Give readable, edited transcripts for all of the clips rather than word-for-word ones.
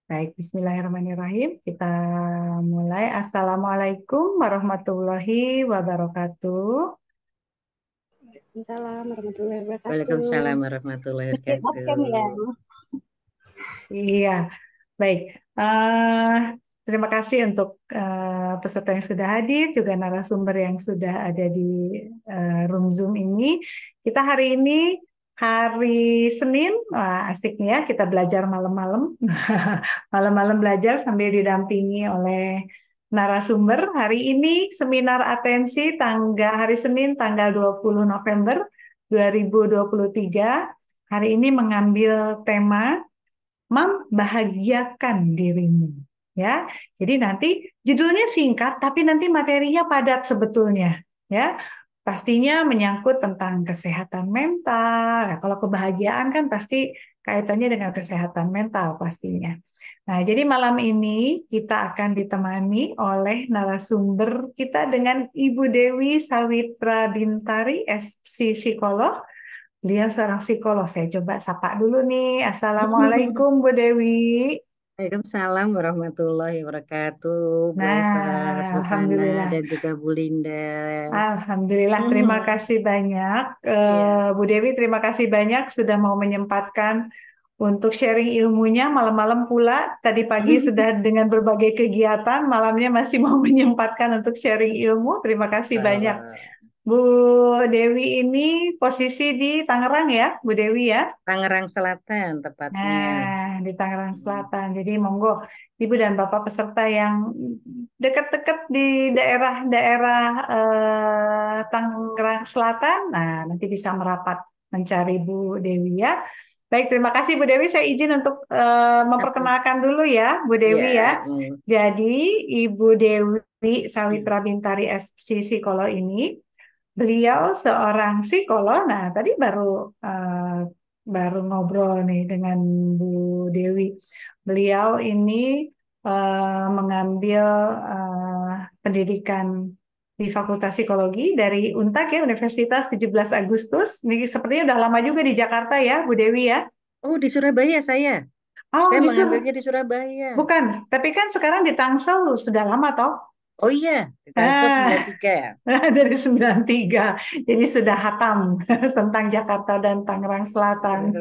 Baik, Bismillahirrahmanirrahim. Kita mulai. Assalamualaikum warahmatullahi wabarakatuh. Waalaikumsalam warahmatullahi wabarakatuh. Waalaikumsalam Ini warahmatullahi sehat kan ya? wabarakatuh. Iya, baik. Eh, Terima kasih untuk peserta yang sudah hadir, juga narasumber yang sudah ada di room Zoom ini. Kita hari ini hari Senin, wah, asik nih ya, kita belajar malam-malam. Malam-malam belajar sambil didampingi oleh narasumber. Hari ini seminar atensi hari Senin tanggal 20 November 2023. Hari ini mengambil tema membahagiakan dirimu. Ya, jadi nanti judulnya singkat, tapi nanti materinya padat sebetulnya. Ya, pastinya menyangkut tentang kesehatan mental. Nah, kalau kebahagiaan kan pasti kaitannya dengan kesehatan mental pastinya. Nah, jadi malam ini kita akan ditemani oleh narasumber kita dengan Ibu Dewi Sawitra Bintari, SC Psikolog. Beliau seorang psikolog. Saya coba sapa dulu nih. Assalamualaikum, Bu Dewi. Waalaikumsalam warahmatullahi wabarakatuh, Bu Eva, Nah, Silvana, Alhamdulillah. dan juga Bu Linda. Alhamdulillah, terima kasih banyak. Iya. Bu Dewi, terima kasih banyak sudah mau menyempatkan untuk sharing ilmunya malam-malam pula. Tadi pagi sudah dengan berbagai kegiatan, malamnya masih mau menyempatkan untuk sharing ilmu. Terima kasih banyak. Eh, Bu Dewi ini posisi di Tangerang ya, Bu Dewi ya? Tangerang Selatan tepatnya. Nah, di Tangerang Selatan. Jadi monggo Ibu dan Bapak peserta yang dekat-dekat di daerah-daerah Tangerang Selatan, nah nanti bisa merapat mencari Bu Dewi ya. Baik, terima kasih Bu Dewi. Saya izin untuk memperkenalkan dulu ya, Bu Dewi ya. Iya. Jadi Ibu Dewi Sawitra Bintari SC Psikolog ini, beliau seorang psikolog. Nah, tadi baru ngobrol nih dengan Bu Dewi. Beliau ini mengambil pendidikan di Fakultas Psikologi dari UNTAK ya, Universitas 17 Agustus. Ini sepertinya udah lama juga di Jakarta ya, Bu Dewi ya. Oh, di Surabaya saya. Oh, Saya mengambilnya di Surabaya. bukan, tapi kan sekarang di Tangsel sudah lama toh. Oh iya, di Tangsel Ah, 93. dari 93. Jadi sudah hatam tentang Jakarta dan Tangerang Selatan.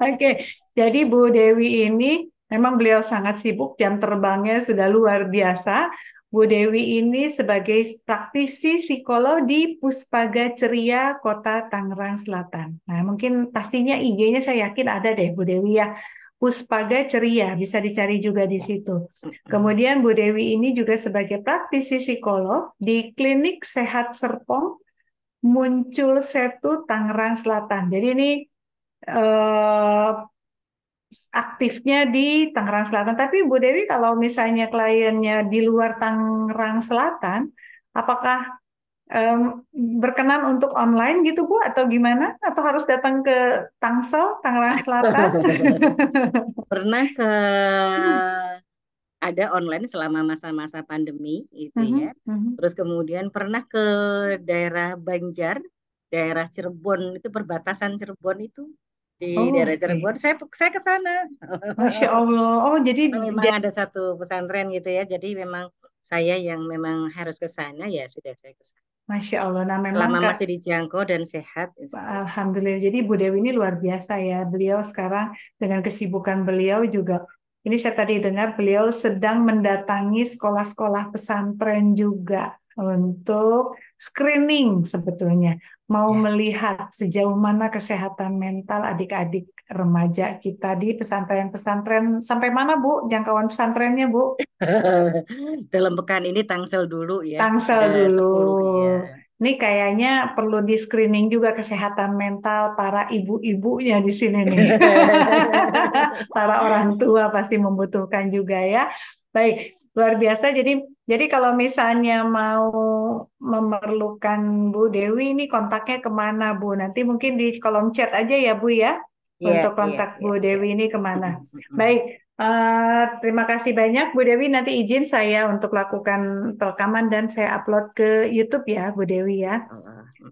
Oke, jadi Bu Dewi ini memang beliau sangat sibuk, jam terbangnya sudah luar biasa. Bu Dewi ini sebagai praktisi psikolog di Puspaga Ceria, Kota Tangerang Selatan. Nah, mungkin pastinya IG-nya saya yakin ada deh Bu Dewi ya. Puspaga Ceria, bisa dicari juga di situ. Kemudian Bu Dewi ini juga sebagai praktisi psikolog di Klinik Sehat Serpong, Muncul Setu, Tangerang Selatan. Jadi ini eh, aktifnya di Tangerang Selatan. Tapi Bu Dewi kalau misalnya kliennya di luar Tangerang Selatan, apakah em, berkenan untuk online gitu Bu atau gimana? Atau harus datang ke Tangsel, Tangerang Selatan? Pernah ke ada online selama masa-masa pandemi itu ya. Mhm, mhm. Terus kemudian pernah ke daerah Banjar, daerah Cirebon itu perbatasan Cirebon itu di Oh, daerah oke. Cirebon saya ke sana. Masya Allah. Oh, jadi Karena memang ada satu pesantren gitu ya. Jadi memang saya yang memang harus ke sana ya sudah saya ke sana. Masya Allah. Nah, memang Selama Kak, masih dijangkau dan sehat, insya Allah. Alhamdulillah. Jadi Bu Dewi ini luar biasa ya. Beliau sekarang dengan kesibukan beliau juga. Ini saya tadi dengar beliau sedang mendatangi sekolah-sekolah pesantren juga untuk screening sebetulnya. Mau Ya. melihat sejauh mana kesehatan mental adik-adik remaja kita di pesantren-pesantren. Sampai mana Bu jangkauan pesantrennya Bu? Dalam pekan ini Tangsel dulu ya. Tangsel Ada dulu. 10 ya. Ini kayaknya perlu di screening juga kesehatan mental para ibu-ibunya di sini nih. Para orang tua pasti membutuhkan juga ya. Baik, luar biasa. Jadi kalau misalnya mau memerlukan Bu Dewi ini kontaknya kemana Bu? Nanti mungkin di kolom chat aja ya Bu ya. Iya, Untuk iya, kontak Bu iya, iya. Dewi ini kemana? Baik, terima kasih banyak Bu Dewi. Nanti izin saya untuk lakukan rekaman dan saya upload ke YouTube ya Bu Dewi ya.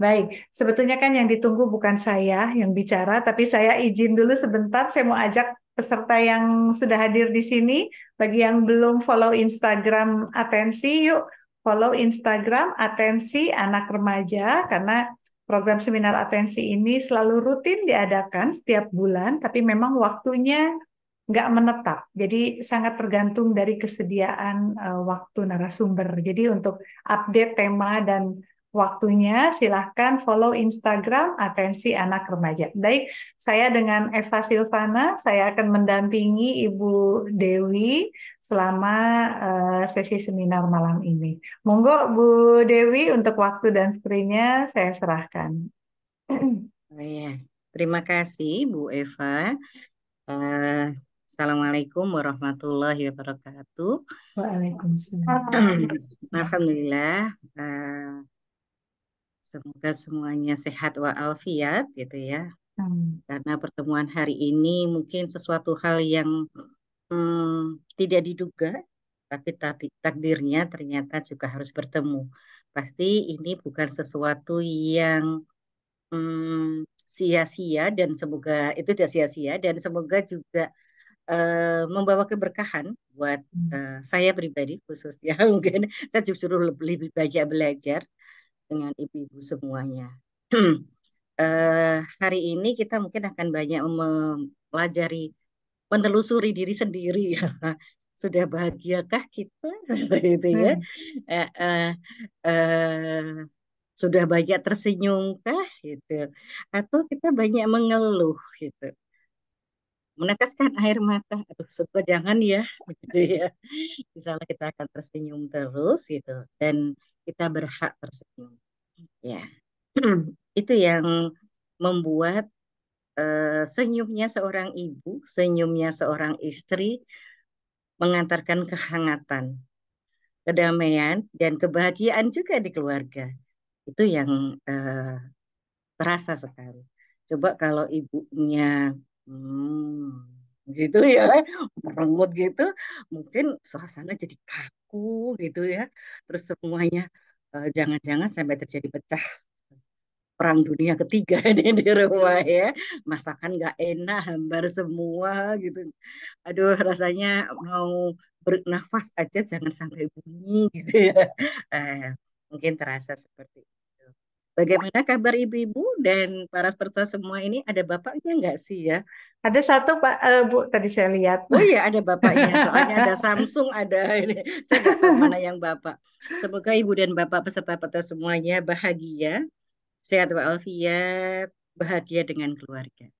Baik, sebetulnya kan yang ditunggu bukan saya yang bicara, tapi saya izin dulu sebentar. Saya mau ajak peserta yang sudah hadir di sini. Bagi yang belum follow Instagram Atensi, yuk follow Instagram Atensi Anak Remaja, karena program seminar atensi ini selalu rutin diadakan setiap bulan, tapi memang waktunya nggak menetap. Jadi sangat tergantung dari kesediaan waktu narasumber. Jadi untuk update tema dan waktunya, silahkan follow Instagram Atensi Anak Remaja. Baik, saya dengan Eva Silvana, saya akan mendampingi Ibu Dewi selama sesi seminar malam ini. Monggo Bu Dewi, untuk waktu dan screen-nya saya serahkan. Oh ya, terima kasih Bu Eva. Eh, Assalamualaikum warahmatullahi wabarakatuh. Waalaikumsalam. Alhamdulillah, semoga semuanya sehat walafiat gitu ya. Karena pertemuan hari ini mungkin sesuatu hal yang tidak diduga, tapi takdirnya ternyata juga harus bertemu. Pasti ini bukan sesuatu yang sia-sia dan semoga itu tidak sia-sia dan semoga juga membawa keberkahan buat saya pribadi khususnya. Mungkin saya justru lebih banyak belajar dengan ibu-ibu semuanya. Hari ini kita mungkin akan banyak mempelajari, menelusuri diri sendiri ya. Sudah bahagiakah kita gitu ya? Eh, eh, eh, sudah banyak tersenyumkah gitu? Atau kita banyak mengeluh gitu? Meneteskan air mata, aduh syukur jangan ya, gitu ya. Misalnya kita akan tersenyum terus gitu, dan kita berhak tersenyum. Ya, itu yang membuat senyumnya seorang ibu, senyumnya seorang istri mengantarkan kehangatan, kedamaian, dan kebahagiaan juga di keluarga. Itu yang terasa sekali. Coba kalau ibunya gitu ya, merengut gitu, mungkin suasana jadi kaku gitu ya. Terus semuanya jangan-jangan sampai terjadi pecah perang dunia ketiga di rumah ya. Masakan nggak enak, hambar semua gitu. Aduh, rasanya mau bernafas aja jangan sampai bunyi gitu ya. Mungkin terasa seperti itu. Bagaimana kabar ibu-ibu dan para peserta semua ini? Ada bapaknya nggak sih ya? Ada satu Pak, Bu, tadi saya lihat. Oh iya ada bapaknya, soalnya ada Samsung, ada ini. Saya nggak tahu mana yang bapak. Semoga ibu dan bapak peserta-peserta semuanya bahagia, sehat walafiat, bahagia dengan keluarga.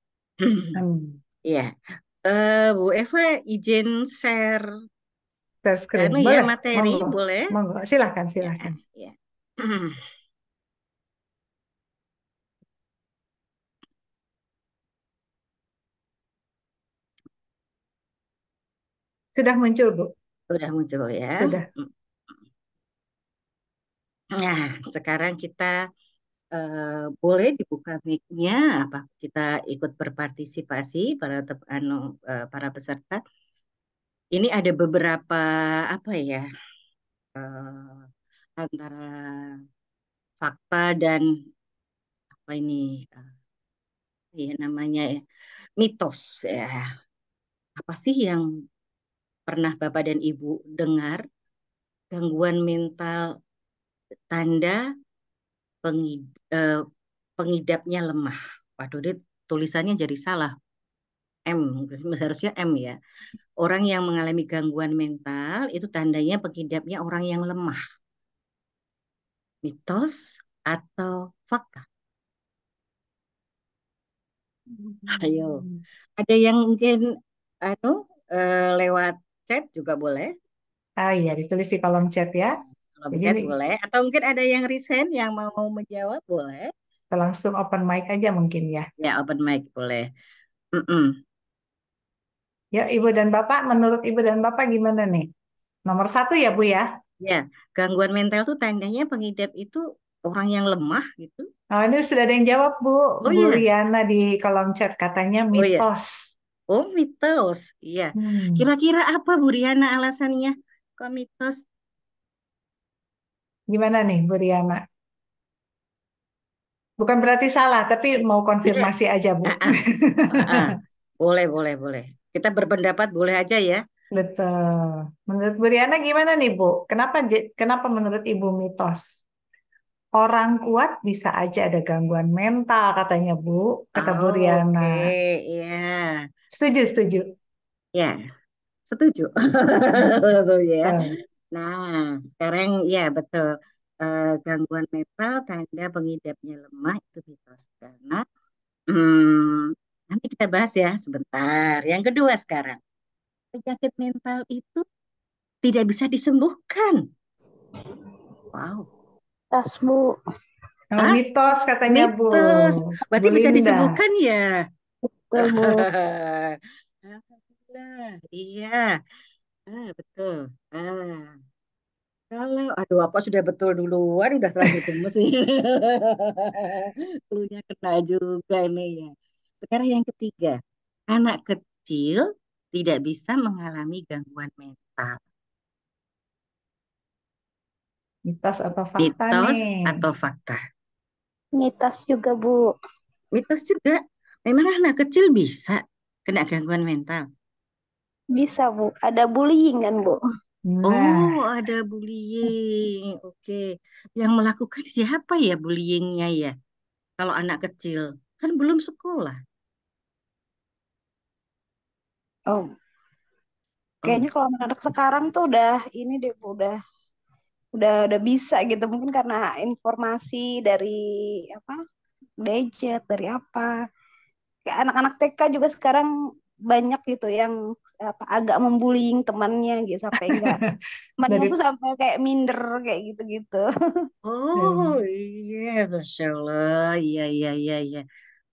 Ya, Bu Eva izin share Share screen. anu ya Boleh, materi, monggo. boleh? Monggo, silahkan, Ya, silahkan. ya. Sudah muncul, Bu? Udah muncul ya. Sudah. Nah, sekarang kita boleh dibuka mic-nya, apa kita ikut berpartisipasi para peserta. Ini ada beberapa apa ya antara fakta dan apa ini ya namanya ya, mitos ya. Apa sih yang pernah Bapak dan Ibu dengar gangguan mental tanda eh, pengidapnya lemah? Waduh, dia tulisannya jadi salah. M, seharusnya M ya. Orang yang mengalami gangguan mental itu tandanya pengidapnya orang yang lemah. Mitos atau fakta? Ayo. Ada yang mungkin anu lewat chat juga boleh. Ah iya, ditulis di kolom chat ya. Kolom Jadi chat boleh. Atau mungkin ada yang resign yang mau menjawab boleh. kita langsung open mic aja mungkin ya. Ya, open mic boleh. Mm-mm. Ya, Ibu dan Bapak, menurut Ibu dan Bapak gimana nih? Nomor satu ya, Bu ya? Ya, gangguan mental tuh tandanya pengidap itu orang yang lemah gitu. Oh, ini sudah ada yang jawab, Bu. Oh Bu iya, Riana di kolom chat katanya oh iya. mitos. Oh mitos, iya. Kira-kira apa Bu Riana alasannya? Kok mitos? Gimana nih, Bu Riana? Bukan berarti salah, tapi mau Iya. konfirmasi aja, Bu. Ah, ah, ah, ah. Boleh, boleh, boleh. Kita berpendapat boleh aja ya. Betul. Menurut Bu Riana gimana nih, Bu? Kenapa menurut Ibu mitos? Orang kuat bisa aja ada gangguan mental katanya Bu, kata Bu Riana. Oke, ya, Setuju, setuju. ya, setuju. Betul ya. Betul. Nah, sekarang ya betul. Gangguan mental tanda pengidapnya lemah itu mitos. Karena nanti kita bahas ya sebentar. Yang kedua sekarang, penyakit mental itu tidak bisa disembuhkan. Wow. Tas, Bu. Oh, Hah? mitos katanya Mitos. Bu Berarti bisa Linda. disembuhkan ya? Betul, Bu. Alhamdulillah. Iya. Betul. Kalau, aduh, apa sudah betul duluan, udah terlanjur gemes nih. Klunya kena juga ini ya. Sekarang yang ketiga, anak kecil tidak bisa mengalami gangguan mental. Mitos atau fakta Mitos nih? atau fakta? Mitas juga, Bu. Mitos juga. Memang anak kecil bisa kena gangguan mental. Bisa, Bu. Ada bullying kan, Bu? Oh, Nah, ada bullying. Oke. Yang melakukan siapa ya bullyingnya ya? Kalau anak kecil kan belum sekolah. Oh, Oh, kayaknya kalau anak sekarang tuh udah ini deh, Bu. Udah bisa gitu. Mungkin karena informasi dari apa? Gadget, dari apa. Kayak anak-anak TK juga sekarang banyak gitu yang apa agak membullying temannya gitu sampai enggak temannya dari tuh sampai kayak minder kayak gitu-gitu. oh iya, Masya Allah. Iya, iya, iya, iya.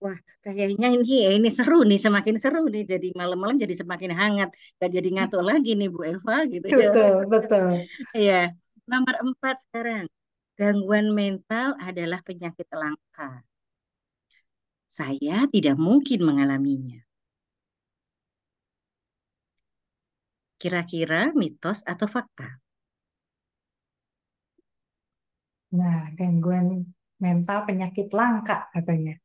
Wah, kayaknya ini seru nih, semakin seru nih. Jadi malam-malam jadi semakin hangat. Gak jadi ngantuk lagi nih Bu Eva gitu ya. betul, betul. Iya. Nomor 4 sekarang. Gangguan mental adalah penyakit langka. Saya tidak mungkin mengalaminya. Kira-kira mitos atau fakta? Nah, gangguan mental penyakit langka katanya.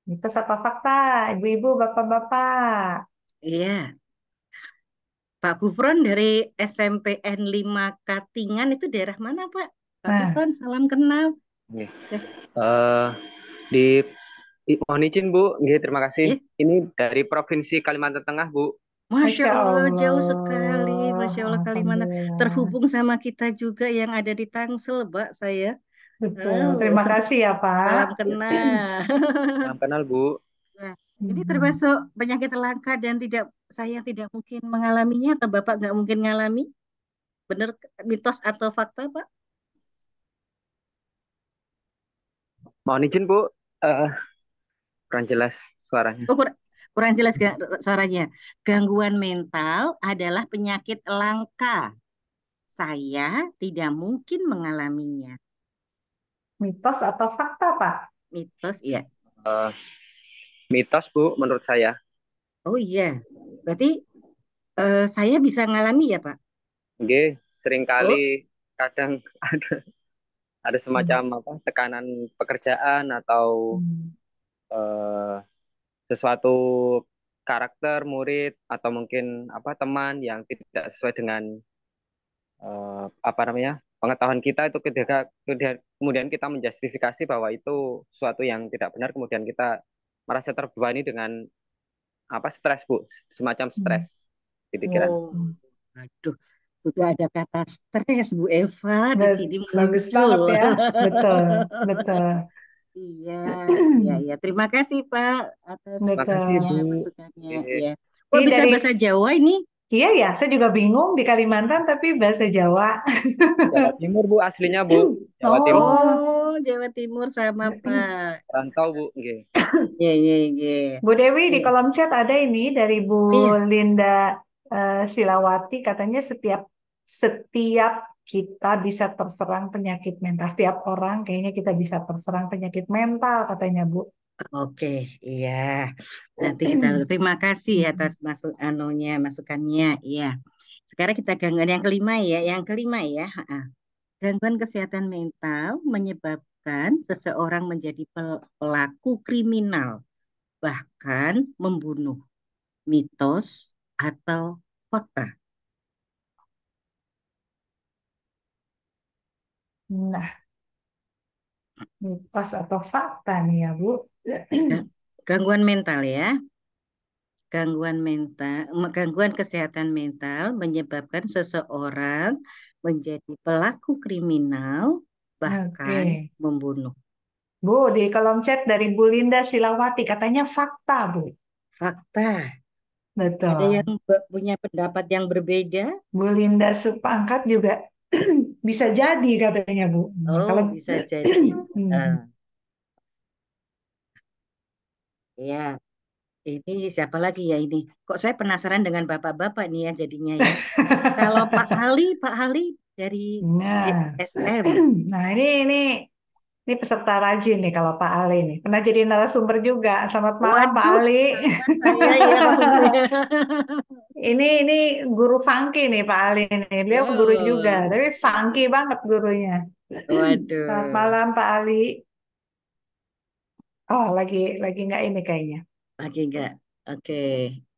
Mitos apa fakta? Ibu-ibu, bapak-bapak. Iya. Pak Gufron dari SMPN 5 Katingan itu daerah mana, Pak? Pak Nah, Gufron, salam kenal. Nggih. Se- Eh, di mohon izin Bu, nggih terima kasih. Ya, Ini dari Provinsi Kalimantan Tengah Bu. Masya Masya Allah, jauh sekali. Allah. Masya Allah, Kalimantan. Alhamdulillah. Terhubung sama kita juga yang ada di Tangsel, Pak, saya. Betul. Oh, Terima kasih ya, Pak. salam kenal. Salam kenal Bu. Nah, ini Hmm. termasuk penyakit langka dan saya tidak mungkin mengalaminya atau Bapak nggak mungkin ngalami? Benar mitos atau fakta, Pak? Mohon izin Bu, eh, kurang jelas suaranya. Oh, kurang jelas suaranya. Gangguan mental adalah penyakit langka. Saya tidak mungkin mengalaminya. Mitos atau fakta, Pak? Mitos, ya. Eh, mitos Bu menurut saya. Oh iya. Berarti saya bisa ngalami ya, Pak? Nggih, seringkali Oh, kadang ada Hmm. semacam apa tekanan pekerjaan atau Hmm. eh, sesuatu karakter murid atau mungkin apa teman yang tidak sesuai dengan apa namanya pengetahuan kita itu kemudian kita menjustifikasi bahwa itu suatu yang tidak benar kemudian kita merasa terbebani dengan apa stres Bu, semacam Hmm. stres di pikiran. oh, aduh. Sudah ada kata stres, Bu Eva, di sini Bagus muncul. banget ya. Betul, betul. Iya, iya, iya. Terima kasih Pak atas Makasih ininya, Bu. Betul. masukannya. Eh, Iya. Kok Ini bisa dari, bahasa Jawa ini? iya ya, saya juga bingung di Kalimantan tapi bahasa Jawa. Jawa Timur Bu aslinya Bu, Jawa Timur. Oh, Oh, Jawa Timur sama Pak. Rantau Bu, nggih. Iya, iya, iya. Bu Dewi di Iya. kolom chat ada ini dari Bu Iya. Linda Silawati katanya setiap setiap kita bisa terserang penyakit mental. Setiap orang kayaknya kita bisa terserang penyakit mental katanya Bu. Oke, iya. Nanti kita terima kasih atas masukannya. Iya. Sekarang kita gangguan yang kelima ya. Yang kelima ya. Gangguan kesehatan mental menyebabkan seseorang menjadi pelaku kriminal. bahkan membunuh. Mitos atau fakta? Nah, mitos atau fakta nih ya, Bu. Ga- Gangguan mental ya. Gangguan kesehatan mental menyebabkan seseorang menjadi pelaku kriminal, Oke. bahkan membunuh. Bu, di kolom chat dari Bu Linda Silawati katanya fakta, Bu. Fakta. Ada Betul. yang punya pendapat yang berbeda? Bu Linda Supangkat juga bisa jadi katanya, Bu. Nah, Oh, kalau bisa jadi. Hmm. Ah, ya, ini siapa lagi ya ini? Kok saya penasaran dengan bapak-bapak nih ya jadinya ya. Kalau Pak Ali dari Nah, GSM. nah ini peserta rajin nih kalau Pak Ali nih. Pernah jadi narasumber juga. Selamat malam Pak Waduh, Ali. sama saya ya kalau saya. Ini guru funky nih Pak Ali nih. Beliau guru juga, Oh, tapi funky banget gurunya. Selamat waduh, malam Pak Ali. Oh, lagi nggak ini kayaknya. lagi enggak? Oke,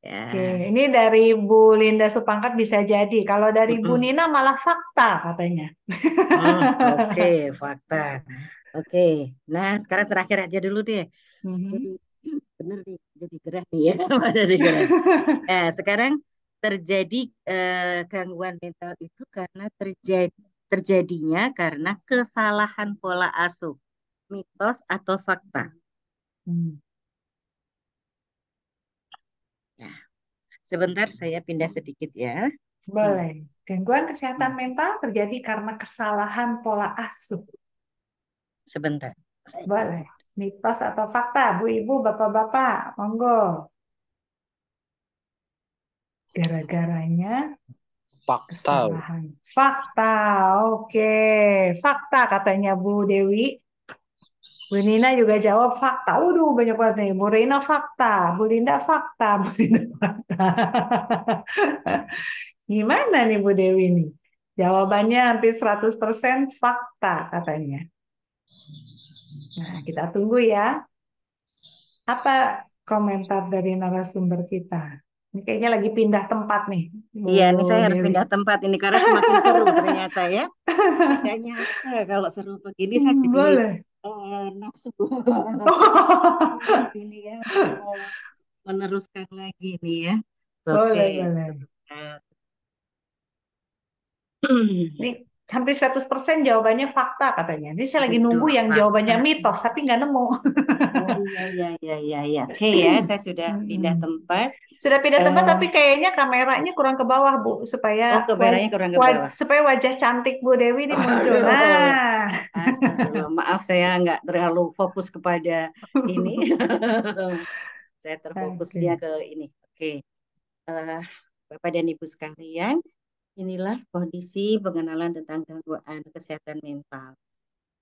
ya. Oke, ini dari Bu Linda Supangkat bisa jadi. Kalau dari Bu Mm-mm. Nina malah fakta katanya. Oke, fakta. Oke, nah sekarang terakhir aja dulu deh. Jadi Mhm. bener nih, jadi gerah nih ya, Mas jadi gerah. Nah, sekarang terjadi gangguan mental itu karena terjadinya karena kesalahan pola asuh, mitos atau fakta. Hmm. Ya, sebentar saya pindah sedikit ya. Hmm, Boleh. Gangguan kesehatan hmm, mental terjadi karena kesalahan pola asuh. sebentar. Boleh. Mitos atau fakta, Bu Ibu, Bapak-bapak, monggo. Gara-garanya Fakta. kesalahan. Fakta, oke. Fakta katanya Bu Dewi. Bu Nina juga jawab fakta. Waduh, banyak banget nih. Bu Rina fakta. Bu Linda fakta. Bu Linda fakta. Gimana nih Bu Dewi nih? Jawabannya hampir 100% fakta katanya. Nah, kita tunggu ya. Apa komentar dari narasumber kita? Ini kayaknya lagi pindah tempat nih, Bu Iya, ini saya harus Dewi. pindah tempat ini karena semakin seru ternyata ya. Tidak nyangka kalau seru begini saya jadi Boleh. nafsu ini ya untuk mau meneruskan lagi nih ya. Oke, Boleh, boleh. sebentar. Ini hampir 100% jawabannya fakta katanya. Ini saya lagi nunggu Waduh, yang fakta. jawabannya mitos, tapi nggak nemu. Oh iya iya iya iya iya. Oke ya, saya sudah pindah Mm-mm. tempat. Sudah pindah tempat, Eh, tapi kayaknya kameranya kurang ke bawah, Bu, supaya oh kameranya kurang ke bawah. supaya wajah cantik Bu Dewi ini muncul. Aduh, Nah, astagfirullah. Maaf saya nggak terlalu fokus kepada ini. Saya terfokusnya oke. ke ini. Oke, Eh, Bapak dan Ibu sekalian, inilah kondisi pengenalan tentang gangguan kesehatan mental.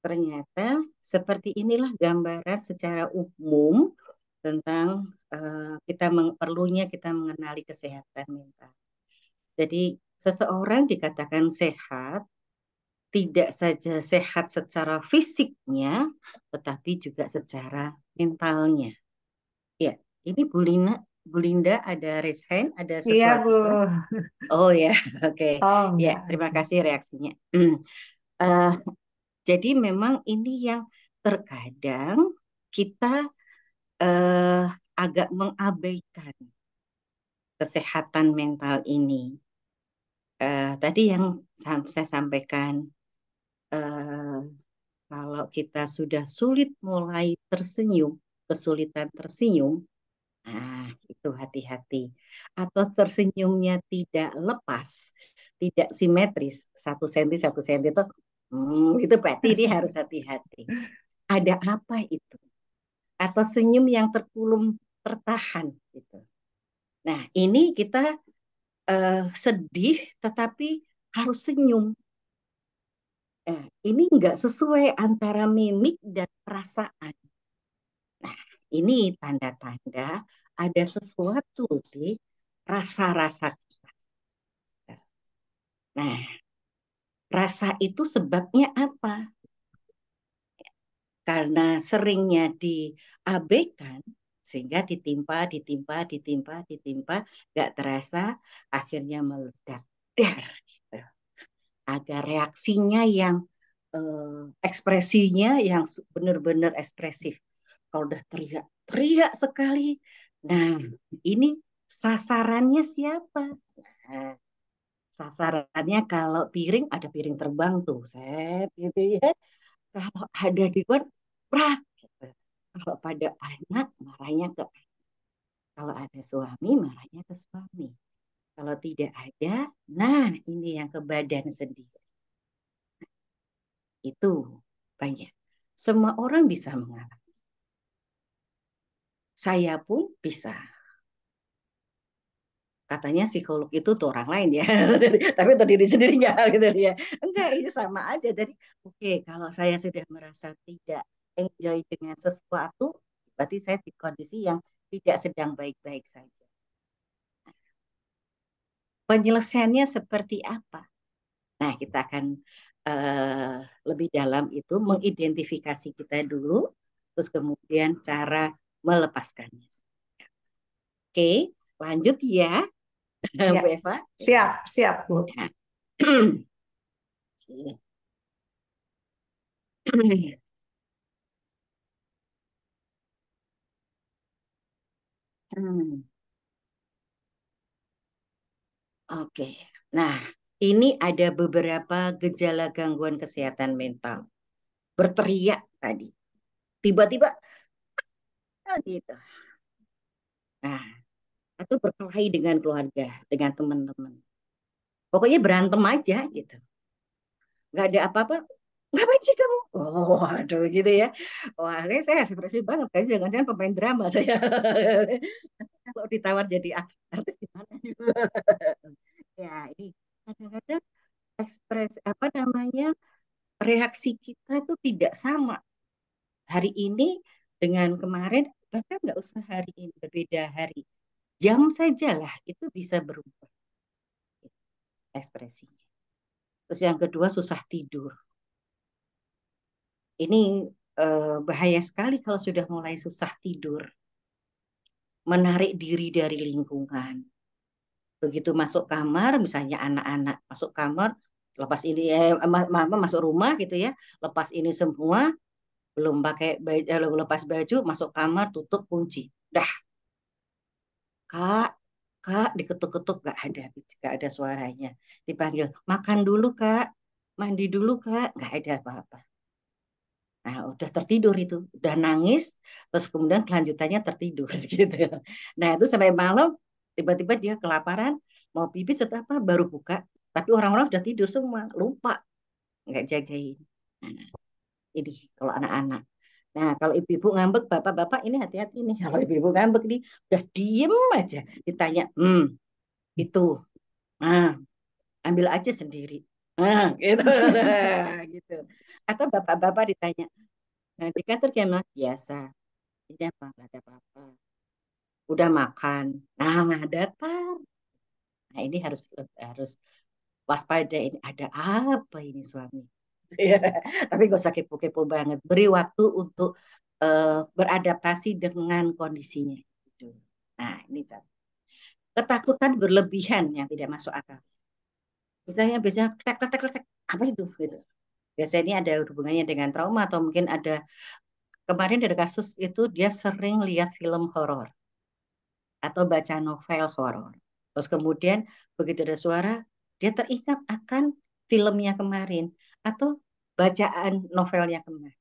Ternyata seperti inilah gambaran secara umum tentang perlunya kita mengenali kesehatan mental. Jadi seseorang dikatakan sehat, tidak saja sehat secara fisiknya, tetapi juga secara mentalnya. Ya, ini Bu Linda ada raise hand, ada Iya, Bu. sesuatu kah? Oh ya, oke. Oh, Ya, enggak. terima Oke. kasih reaksinya. Eh, jadi memang ini yang terkadang kita eh, agak mengabaikan kesehatan mental ini. Tadi yang saya sampaikan, eh, kalau kita sudah sulit mulai tersenyum, kesulitan tersenyum, nah itu hati-hati. Atau tersenyumnya tidak lepas, tidak simetris, 1 senti itu, itu berarti ini harus hati-hati. Ada apa itu? Atau senyum yang terkulum tertahan gitu. Nah, ini kita sedih tetapi harus senyum. Ini enggak sesuai antara mimik dan perasaan. Nah, ini tanda-tanda ada sesuatu di rasa-rasa kita. Nah, rasa itu sebabnya apa? Karena seringnya diabaikan, Sehingga ditimpa, nggak terasa, akhirnya meledak. Dar, gitu. Agar reaksinya yang ekspresinya yang benar-benar ekspresif. Kalau udah teriak sekali, nah ini sasarannya siapa? Nah, sasarannya kalau piring, ada piring terbang tuh, set gitu ya. Kalau ada di luar, prak gitu. Kalau pada anak, marahnya ke anak. Kalau ada suami, marahnya ke suami. Kalau tidak ada, nah ini yang ke badan sendiri. Itu banyak. Semua orang bisa mengalami. Saya pun bisa. Katanya psikolog itu tuh orang lain ya. Tapi untuk diri sendiri enggak gitu ya. Enggak, ini sama aja. Jadi oke, kalau saya sudah merasa tidak enjoy dengan sesuatu, berarti saya di kondisi yang tidak sedang baik-baik saja. Penyelesaiannya seperti apa? Nah, kita akan lebih dalam itu mengidentifikasi kita dulu, terus kemudian cara melepaskannya. Oke, lanjut ya, Ya, Bu Eva. siap, Bu. Ya. Oke, nah ini ada beberapa gejala gangguan kesehatan mental. Berteriak tadi, tiba-tiba gitu. Nah, atau berkelahi dengan keluarga, dengan teman-teman. Pokoknya berantem aja gitu. Nggak ada apa-apa. Ngapain sih kamu? Oh, aduh gitu ya. Wah, saya ekspresif banget. Kan jangan-jangan pemain drama saya. Kalau ditawar jadi artis gimana? Ya, ini kadang-kadang apa namanya, reaksi kita itu tidak sama. Hari ini dengan kemarin, bahkan nggak usah hari ini, berbeda hari. Jam sajalah itu bisa berubah ekspresinya. Terus yang kedua, susah tidur. Ini bahaya sekali kalau sudah mulai susah tidur. Menarik diri dari lingkungan. Begitu masuk kamar, misalnya anak-anak masuk kamar, lepas ini mama masuk rumah gitu ya, lepas ini semua, belum pakai baju, lepas baju, masuk kamar, tutup kunci. Dah, Kak, Kak, diketuk-ketuk nggak ada suaranya. Dipanggil, makan dulu Kak, mandi dulu Kak, nggak ada apa-apa. Nah, udah tertidur itu, udah nangis, terus kemudian kelanjutannya tertidur gitu. Nah, itu sampai malam, tiba-tiba dia kelaparan, mau pipis atau apa, baru buka. Tapi orang-orang sudah tidur semua, lupa, nggak jagain. Nah, ini kalau anak-anak. Nah, kalau ibu-ibu ngambek, bapak-bapak ini hati-hati nih. Kalau ibu-ibu ngambek nih, udah diem aja. Ditanya, itu, nah, ambil aja sendiri. Nah, gitu. Nah, gitu. Atau bapak-bapak ditanya, nah, di kantor gimana? Biasa. Ini apa? Nggak ada apa-apa. Udah makan. Nah, datar. Nah, ini harus harus waspada. Ini ada apa ini suami? Ya, tapi gak usah kepo-kepo banget. Beri waktu untuk beradaptasi dengan kondisinya. Gitu. Nah, ini ketakutan berlebihan yang tidak masuk akal. Biasanya tek tek tek tek apa itu gitu. Biasanya ini ada hubungannya dengan trauma atau mungkin ada kemarin ada kasus itu dia sering lihat film horor atau baca novel horor. Terus kemudian begitu ada suara, dia teringat akan filmnya kemarin atau bacaan novelnya kemarin.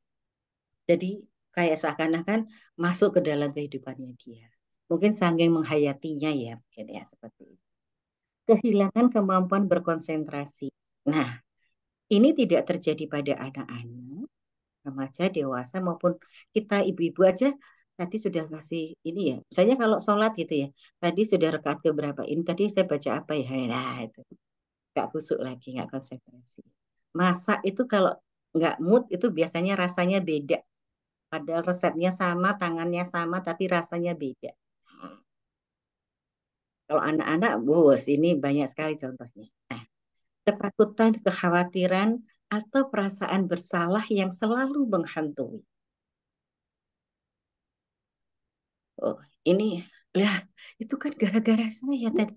Jadi kayak seakan-akan masuk ke dalam kehidupannya dia. Mungkin saking menghayatinya ya, mungkin ya seperti itu. Kehilangan kemampuan berkonsentrasi. Nah, ini tidak terjadi pada anak-anak, remaja, dewasa maupun kita ibu-ibu aja tadi sudah kasih ini ya. Misalnya kalau sholat gitu ya, tadi sudah rakaat ke berapa? Ini tadi saya baca apa ya? Nah, itu nggak kusuk lagi, nggak konsentrasi. Masak itu kalau nggak mood itu biasanya rasanya beda. Padahal resepnya sama, tangannya sama, tapi rasanya beda. Kalau anak-anak, bos, ini banyak sekali contohnya. Nah, ketakutan, kekhawatiran, atau perasaan bersalah yang selalu menghantui. oh ini lah itu kan gara-gara saya tadi.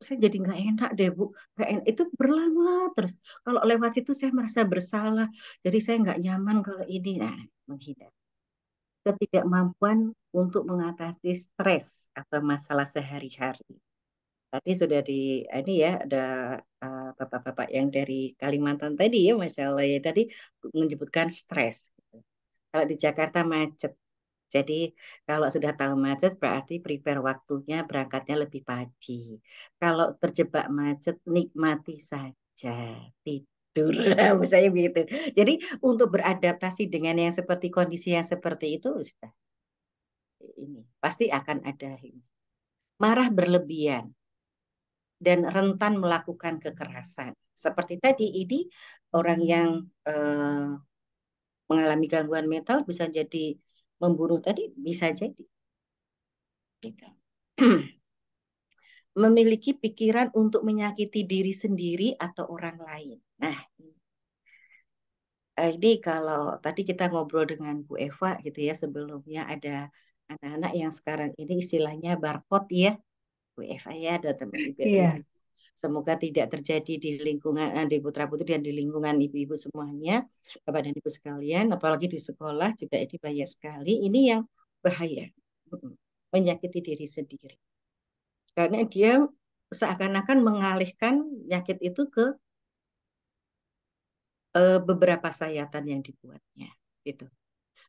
Saya jadi nggak enak deh Bu, nggak enak. Itu berlama terus. Kalau lewat situ saya merasa bersalah, jadi saya nggak nyaman kalau ini. Nah, menghindar. Ketidakmampuan untuk mengatasi stres atau masalah sehari-hari. Tadi sudah ini ya ada bapak-bapak yang dari Kalimantan tadi ya, Masya Allah ya tadi menyebutkan stres. Kalau di Jakarta macet. Jadi kalau sudah tahu macet berarti prepare waktunya berangkatnya lebih pagi. Kalau terjebak macet nikmati saja tidur. Saya begitu. Jadi untuk beradaptasi dengan yang seperti kondisi yang seperti itu sudah ini pasti akan ada ini. Marah berlebihan dan rentan melakukan kekerasan. Seperti tadi ini orang yang mengalami gangguan mental bisa jadi membunuh tadi bisa jadi. Gitu. Memiliki pikiran untuk menyakiti diri sendiri atau orang lain. Nah, ini kalau tadi kita ngobrol dengan Bu Eva gitu ya, sebelumnya ada anak-anak yang sekarang ini istilahnya barcode ya, Bu Eva ya, ada teman ibu. Iya. Semoga tidak terjadi di lingkungan di putra putri dan di lingkungan ibu-ibu semuanya, Bapak dan Ibu sekalian, apalagi di sekolah juga ini banyak sekali. Ini yang bahaya, menyakiti diri sendiri. Karena dia seakan-akan mengalihkan penyakit itu ke beberapa sayatan yang dibuatnya, gitu.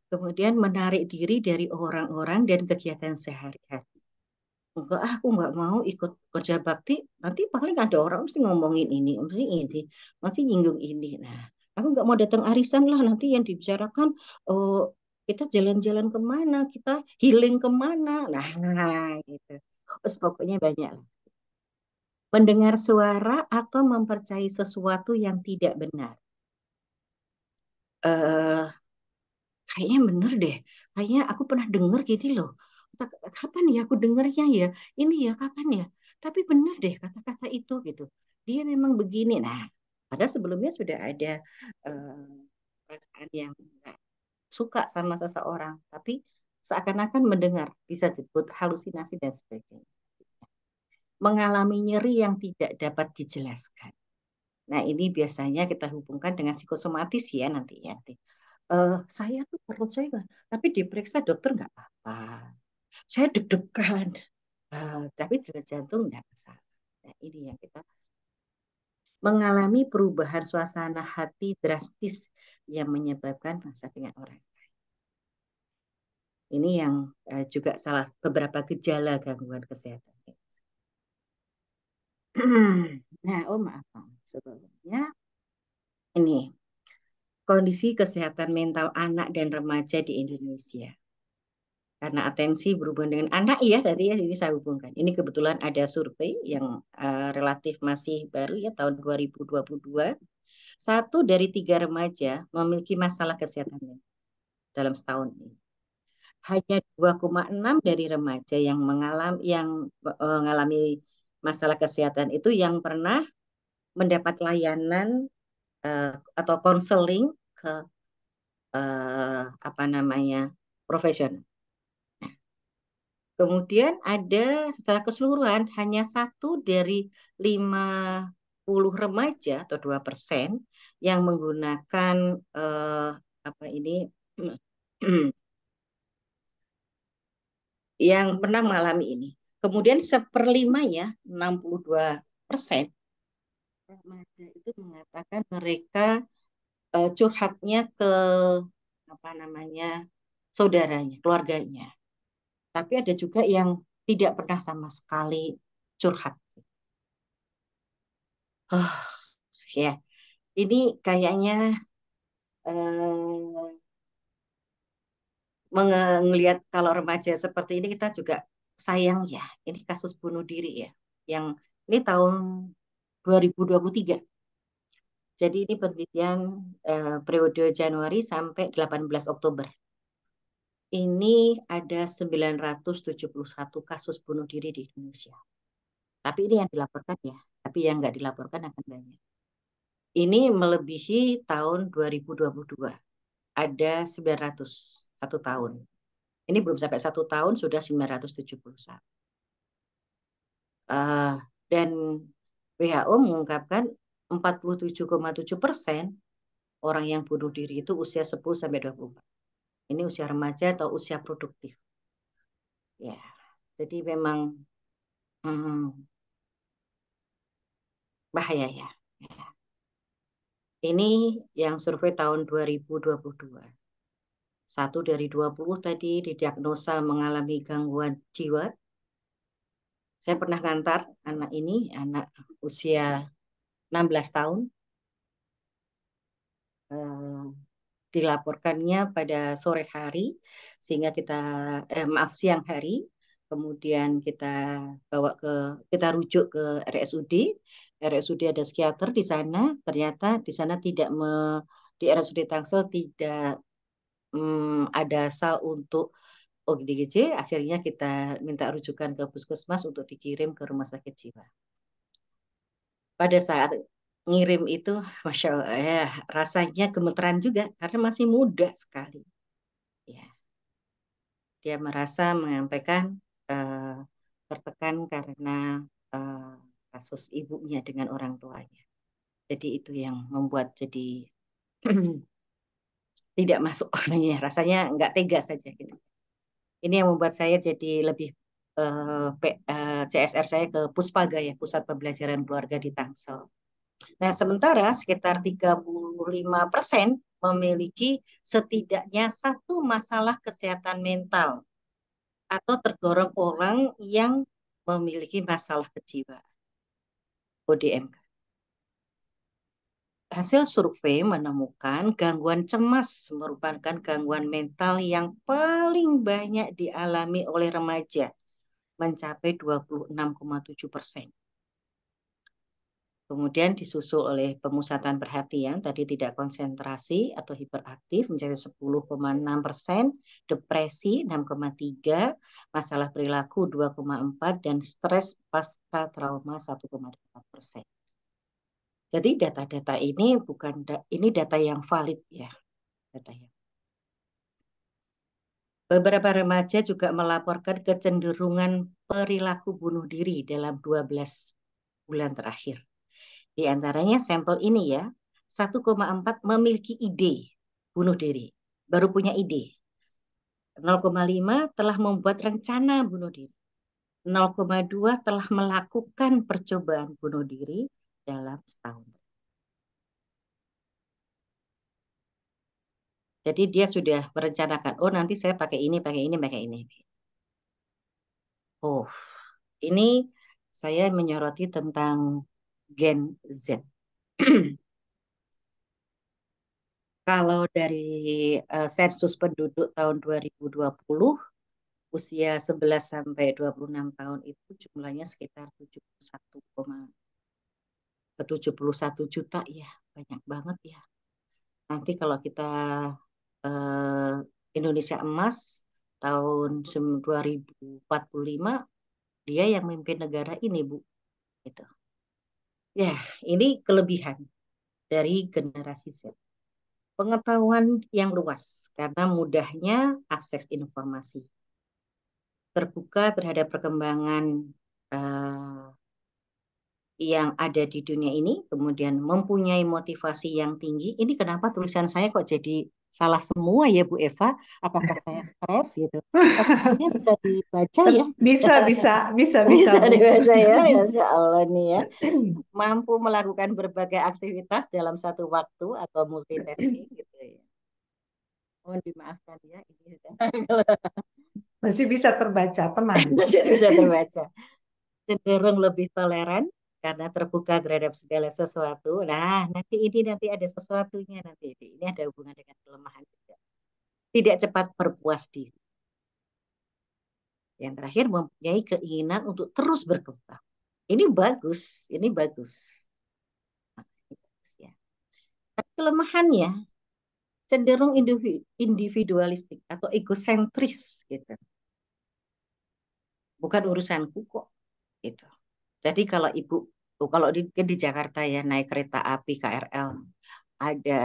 Kemudian menarik diri dari orang-orang dan kegiatan sehari-hari. Enggak, aku nggak mau ikut kerja bakti. Nanti paling ada orang mesti ngomongin mesti nyinggung ini. Nah, aku nggak mau datang arisan lah. Nanti yang dibicarakan, oh, kita jalan-jalan kemana, kita healing kemana. Nah, gitu. Terus pokoknya banyak. Mendengar suara atau mempercayai sesuatu yang tidak benar. Eh, Kayaknya bener deh. Kayaknya aku pernah dengar gini loh. Kapan ya aku dengarnya ya? Ini ya kapan ya? Tapi bener deh kata-kata itu gitu. Dia memang begini. Nah, padahal sebelumnya sudah ada eh, perasaan yang nggak suka sama seseorang, tapi seakan-akan mendengar bisa disebut halusinasi dan sebagainya. Mengalami nyeri yang tidak dapat dijelaskan. Nah, ini biasanya kita hubungkan dengan psikosomatis ya nanti ya. Saya tuh perut saya, tapi diperiksa dokter nggak apa-apa. Saya deg-degan, tapi detak jantung nggak masalah. Nah, ini yang kita mengalami perubahan suasana hati drastis yang menyebabkan masa dengan orang. Ini yang juga salah beberapa gejala gangguan kesehatan. Nah, oh maaf, sebelumnya ini kondisi kesehatan mental anak dan remaja di Indonesia. Karena atensi berhubungan dengan anak ya tadi ya ini saya hubungkan. Ini kebetulan ada survei yang relatif masih baru ya tahun 2022. 1 dari 3 remaja memiliki masalah kesehatan dalam setahun ini. Hanya 2,6 dari remaja yang mengalami masalah kesehatan itu yang pernah mendapat layanan atau konseling ke apa namanya profesional. Kemudian ada secara keseluruhan hanya 1 dari 50 remaja atau 2% yang menggunakan apa ini yang pernah mengalami ini. Kemudian 1/5 ya 62% remaja itu mengatakan mereka curhatnya ke apa namanya saudaranya, keluarganya. Tapi ada juga yang tidak pernah sama sekali curhat. Ya, ini kayaknya melihat kalau remaja seperti ini kita juga sayang ya. Ini kasus bunuh diri ya. Yang ini tahun 2023. Jadi ini penelitian periode Januari sampai 18 Oktober. Ini ada 971 kasus bunuh diri di Indonesia. Tapi ini yang dilaporkan ya. Tapi yang nggak dilaporkan akan banyak. Ini melebihi tahun 2022. Ada 900 1 tahun. Ini belum sampai 1 tahun sudah 971. Dan WHO mengungkapkan 47,7% orang yang bunuh diri itu usia 10 sampai 24. Ini usia remaja atau usia produktif. Ya, jadi memang bahaya ya. Ini yang survei tahun 2022. 1 dari 20 tadi didiagnosa mengalami gangguan jiwa. Saya pernah ngantar anak ini, anak usia 16 tahun. Dilaporkannya pada sore hari, sehingga siang hari, kemudian kita rujuk ke RSUD. RSUD ada psikiater di sana, ternyata di sana di RSUD Tangsel tidak ada sal untuk ODGJ, akhirnya kita minta rujukan ke puskesmas untuk dikirim ke rumah sakit jiwa. Pada saat ngirim itu, Masya Allah, ya, rasanya gemeteran juga karena masih muda sekali. Ya, dia merasa menyampaikan tertekan karena kasus ibunya dengan orang tuanya. Jadi itu yang membuat jadi tidak masuk orangnya, rasanya nggak tega saja gitu. Ini yang membuat saya jadi lebih CSR saya ke Puspaga ya, Pusat Pembelajaran Keluarga di Tangsel. Nah, sementara sekitar 35% memiliki setidaknya satu masalah kesehatan mental atau tergolong orang yang memiliki masalah kejiwaan, ODMK. Hasil survei menemukan gangguan cemas merupakan gangguan mental yang paling banyak dialami oleh remaja, mencapai 26,7%. Kemudian disusul oleh pemusatan perhatian, tadi tidak konsentrasi atau hiperaktif menjadi 10,6%, depresi 6,3%, masalah perilaku 2,4%, dan stres pasca trauma 1,8%. Jadi data-data ini ini data yang valid ya. Beberapa remaja juga melaporkan kecenderungan perilaku bunuh diri dalam 12 bulan terakhir. Di antaranya sampel ini ya, 1,4 memiliki ide bunuh diri, baru punya ide. 0,5 telah membuat rencana bunuh diri. 0,2 telah melakukan percobaan bunuh diri dalam setahun. Jadi dia sudah merencanakan, oh nanti saya pakai ini, pakai ini, pakai ini. Oh, ini saya menyoroti tentang Gen Z. Kalau dari sensus penduduk tahun 2020, usia 11 sampai 26 tahun itu jumlahnya sekitar 71 juta ya, banyak banget ya. Nanti kalau kita Indonesia Emas tahun 2045, dia yang memimpin negara ini, Bu. Gitu. Ya, ini kelebihan dari generasi Z. Pengetahuan yang luas karena mudahnya akses informasi, terbuka terhadap perkembangan yang ada di dunia ini, kemudian mempunyai motivasi yang tinggi. Ini kenapa tulisan saya kok jadi salah semua ya Bu Eva? Apakah saya stres gitu? Tapi bisa dibaca ya? Bisa Bu. Dibaca ya, Insya Allah nih ya. Mampu melakukan berbagai aktivitas dalam satu waktu atau multitasking gitu ya. Mohon dimaafkan ya, ini Masih bisa terbaca, tenang. masih bisa terbaca. Cenderung lebih toleran karena terbuka terhadap segala sesuatu. Nah, nanti ada sesuatunya nanti. Ini ada hubungan dengan kelemahan juga. Tidak cepat berpuas diri. Yang terakhir mempunyai keinginan untuk terus berkembang. Ini bagus, ini bagus. Nah, ini bagus ya. Tapi kelemahannya cenderung individualistik atau egosentris gitu. Bukan urusanku kok gitu. Jadi kalau di Jakarta ya naik kereta api KRL, ada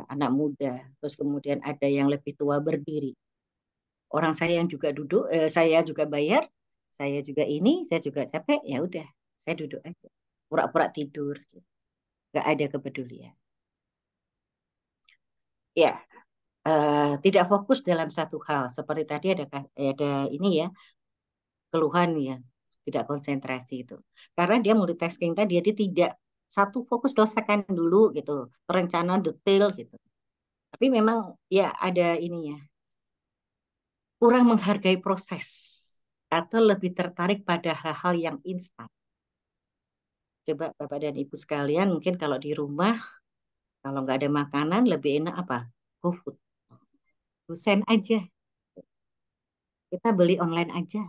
anak muda, terus kemudian ada yang lebih tua berdiri. orang saya yang juga duduk, saya juga bayar, saya juga ini, saya juga capek, ya udah, saya duduk aja, pura-pura tidur, gitu. Nggak ada kepedulian. Ya, tidak fokus dalam satu hal. Seperti tadi ada ini ya, keluhan ya, tidak konsentrasi itu. Karena dia multitasking tadi, dia tidak satu fokus selesaikan dulu gitu, perencanaan detail gitu. Tapi memang ya ada ininya, kurang menghargai proses atau lebih tertarik pada hal-hal yang instan. Coba Bapak dan Ibu sekalian, mungkin kalau di rumah, kalau nggak ada makanan, lebih enak apa? GoFood. Send aja. Kita beli online aja.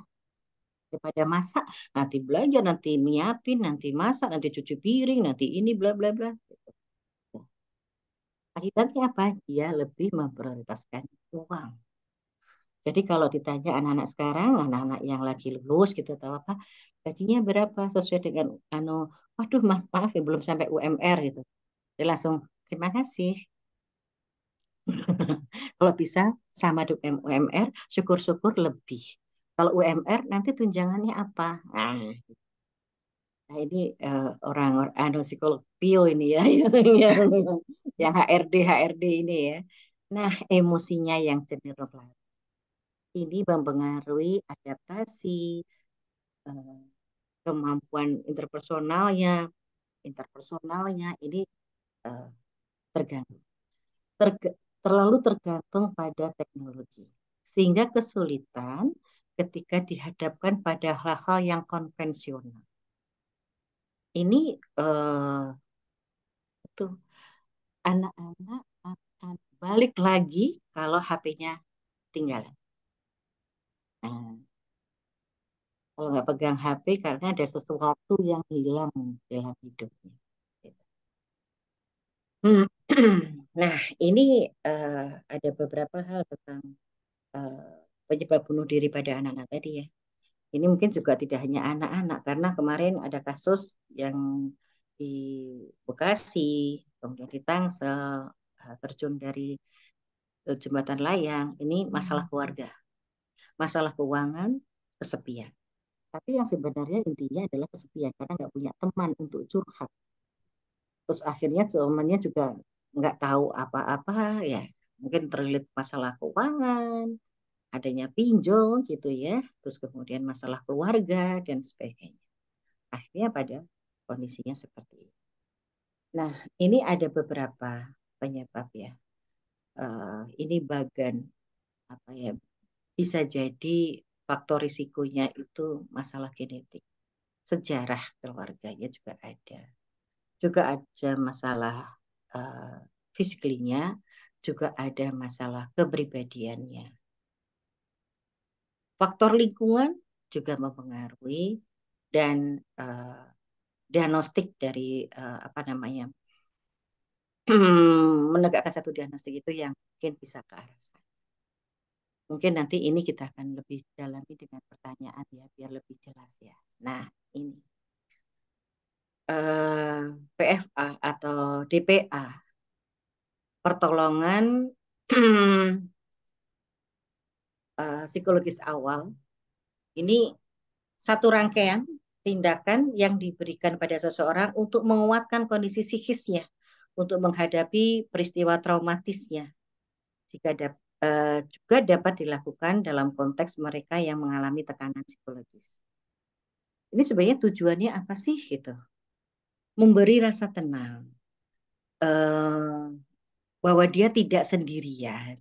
Daripada masak, nanti belajar, nanti nyiapin, nanti masak, nanti cuci piring, nanti ini, bla bla bla. Akibatnya apa? Dia lebih memprioritaskan uang. Jadi kalau ditanya anak-anak sekarang, anak-anak yang lagi lulus gitu atau apa, gajinya berapa sesuai dengan waduh Mas, maaf ya belum sampai UMR gitu. Dia langsung terima kasih. Kalau bisa sama dengan UMR, syukur-syukur lebih. Kalau UMR nanti tunjangannya apa? Nah ini orang psikolog Pio ini ya, yang HRD ini ya. Nah emosinya yang cenderung larut ini mempengaruhi adaptasi, eh, kemampuan interpersonalnya ini eh, terganggu, terlalu tergantung pada teknologi, sehingga kesulitan ketika dihadapkan pada hal-hal yang konvensional. Ini tuh anak-anak akan balik lagi kalau HP-nya tinggal. Nah, kalau nggak pegang HP karena ada sesuatu yang hilang dalam hidupnya. Nah, ini ada beberapa hal tentang eh, penyebab bunuh diri pada anak-anak tadi ya. Ini mungkin juga tidak hanya anak-anak, karena kemarin ada kasus yang di Bekasi, kemudian di Tangsel, terjun dari jembatan layang. Ini masalah keluarga, masalah keuangan, kesepian. Tapi yang sebenarnya intinya adalah kesepian, karena nggak punya teman untuk curhat. Terus akhirnya temannya juga nggak tahu apa-apa, ya mungkin terlilit masalah keuangan, adanya pinjol gitu ya, terus kemudian masalah keluarga dan sebagainya. Akhirnya pada kondisinya seperti ini. Nah, ini ada beberapa penyebab ya. Ini bagan apa ya? Bisa jadi faktor risikonya itu masalah genetik, sejarah keluarganya juga ada. Juga ada masalah uh, fisiklinya, juga ada masalah kepribadiannya. Faktor lingkungan juga mempengaruhi dan diagnostik dari apa namanya menegakkan satu diagnostik itu yang mungkin bisa ke arah sana. Mungkin nanti ini kita akan lebih dalami dengan pertanyaan ya biar lebih jelas ya. Nah ini PFA atau DPA, pertolongan psikologis awal, ini satu rangkaian tindakan yang diberikan pada seseorang untuk menguatkan kondisi psikisnya, untuk menghadapi peristiwa traumatisnya. Juga dapat dilakukan dalam konteks mereka yang mengalami tekanan psikologis. Ini sebenarnya tujuannya apa sih gitu? Memberi rasa tenang, bahwa dia tidak sendirian,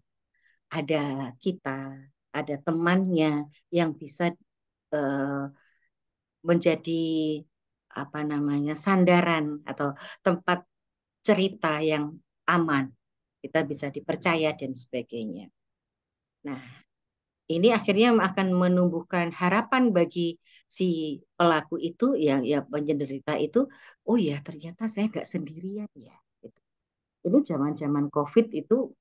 ada kita, ada temannya yang bisa menjadi apa namanya sandaran atau tempat cerita yang aman, kita bisa dipercaya dan sebagainya. Nah, ini akhirnya akan menumbuhkan harapan bagi si pelaku itu yang ya penderita itu, oh ya ternyata saya nggak sendirian ya. Gitu. Ini zaman-zaman COVID itu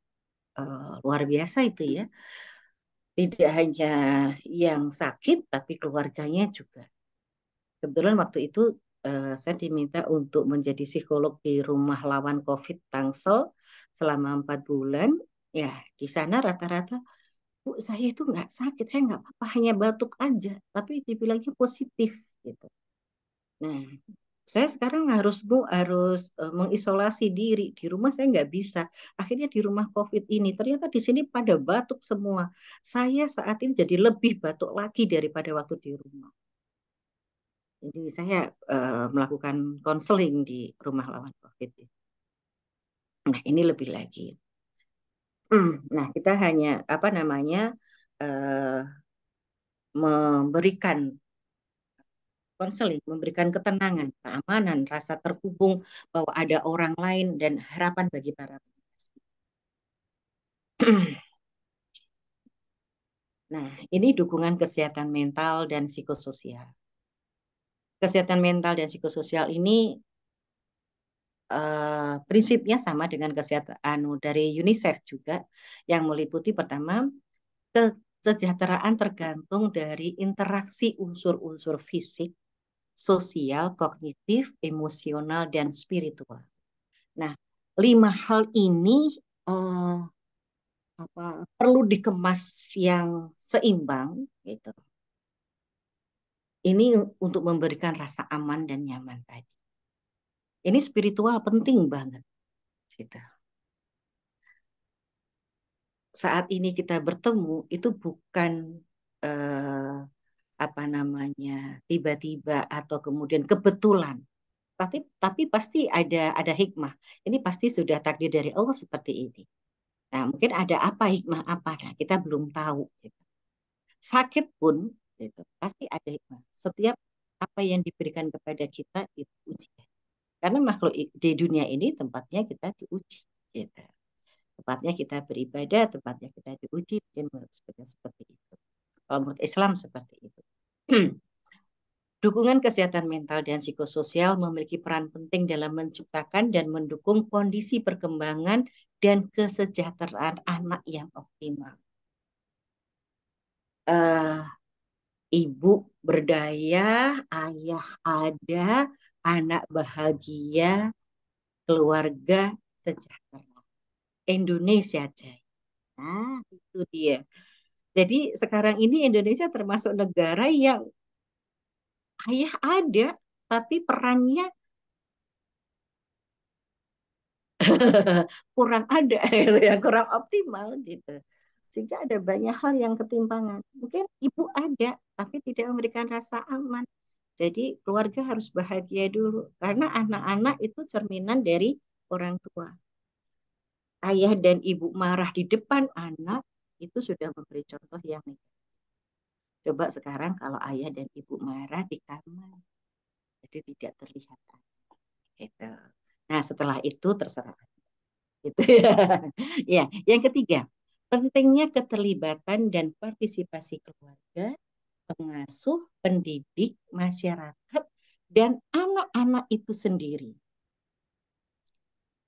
luar biasa itu ya. Tidak hanya yang sakit, tapi keluarganya juga. Kebetulan waktu itu saya diminta untuk menjadi psikolog di rumah lawan COVID Tangsel selama 4 bulan. Ya, di sana rata-rata Bu, saya itu nggak sakit, saya nggak apa-apa, hanya batuk aja, tapi dibilangnya positif gitu. Nah, saya sekarang harus mengisolasi diri di rumah, saya nggak bisa. Akhirnya di rumah COVID ini ternyata di sini pada batuk semua. Saya saat ini jadi lebih batuk lagi daripada waktu di rumah. Jadi saya melakukan konseling di rumah lawan COVID. Nah, ini lebih lagi. Nah, kita hanya apa namanya eh, memberikan konseling, memberikan ketenangan, keamanan, rasa terhubung bahwa ada orang lain dan harapan bagi para penyintas. Nah, ini dukungan kesehatan mental dan psikososial. Kesehatan mental dan psikososial ini prinsipnya sama dengan kesehatan dari UNICEF juga, yang meliputi pertama kesejahteraan tergantung dari interaksi unsur-unsur fisik, sosial, kognitif, emosional, dan spiritual. Nah, 5 hal ini eh, perlu dikemas yang seimbang, gitu. Ini untuk memberikan rasa aman dan nyaman tadi. Ini spiritual penting banget, gitu. Saat ini kita bertemu itu bukan eh, apa namanya tiba-tiba atau kemudian kebetulan, tapi pasti ada hikmah. Ini pasti sudah takdir dari Allah seperti ini. Nah, mungkin ada apa hikmah apa, nah kita belum tahu. Gitu. Sakit pun, gitu, pasti ada hikmah. Setiap apa yang diberikan kepada kita itu ujian. Karena makhluk di dunia ini tempatnya kita diuji. Gitu. Tempatnya kita beribadah, tempatnya kita diuji, mungkin menurut seperti itu. Kalau menurut Islam seperti itu. Dukungan kesehatan mental dan psikososial memiliki peran penting dalam menciptakan dan mendukung kondisi perkembangan dan kesejahteraan anak yang optimal. Ibu berdaya, ayah ada, anak bahagia, keluarga sejahtera. Indonesia Jaya. Nah, itu dia. Jadi sekarang ini Indonesia termasuk negara yang ayah ada, tapi perannya kurang ada, gitu ya, kurang optimal gitu. Sehingga ada banyak hal yang ketimpangan. Mungkin ibu ada, tapi tidak memberikan rasa aman. Jadi keluarga harus bahagia dulu, karena anak-anak itu cerminan dari orang tua. Ayah dan ibu marah di depan anak, itu sudah memberi contoh yang negatif. Coba sekarang kalau ayah dan ibu marah di kamar, jadi tidak terlihat. Gitu. Nah, setelah itu terserah. Gitu ya. Ya, yang ketiga, pentingnya keterlibatan dan partisipasi keluarga, pengasuh, pendidik, masyarakat, dan anak-anak itu sendiri.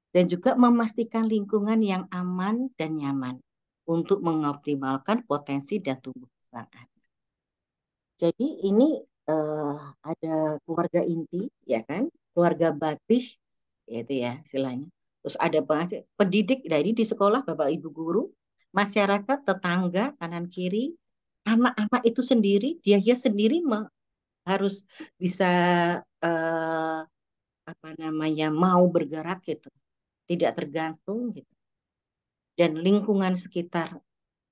Dan juga memastikan lingkungan yang aman dan nyaman untuk mengoptimalkan potensi dan tumbuh kembang anak. Jadi ini ada keluarga inti, ya kan, keluarga batih, itu ya istilahnya. Terus ada pendidik dari di sekolah, bapak ibu guru, masyarakat, tetangga, kanan kiri, anak-anak itu sendiri, dia sendiri harus bisa eh, apa namanya mau bergerak gitu, tidak tergantung gitu. Dan lingkungan sekitar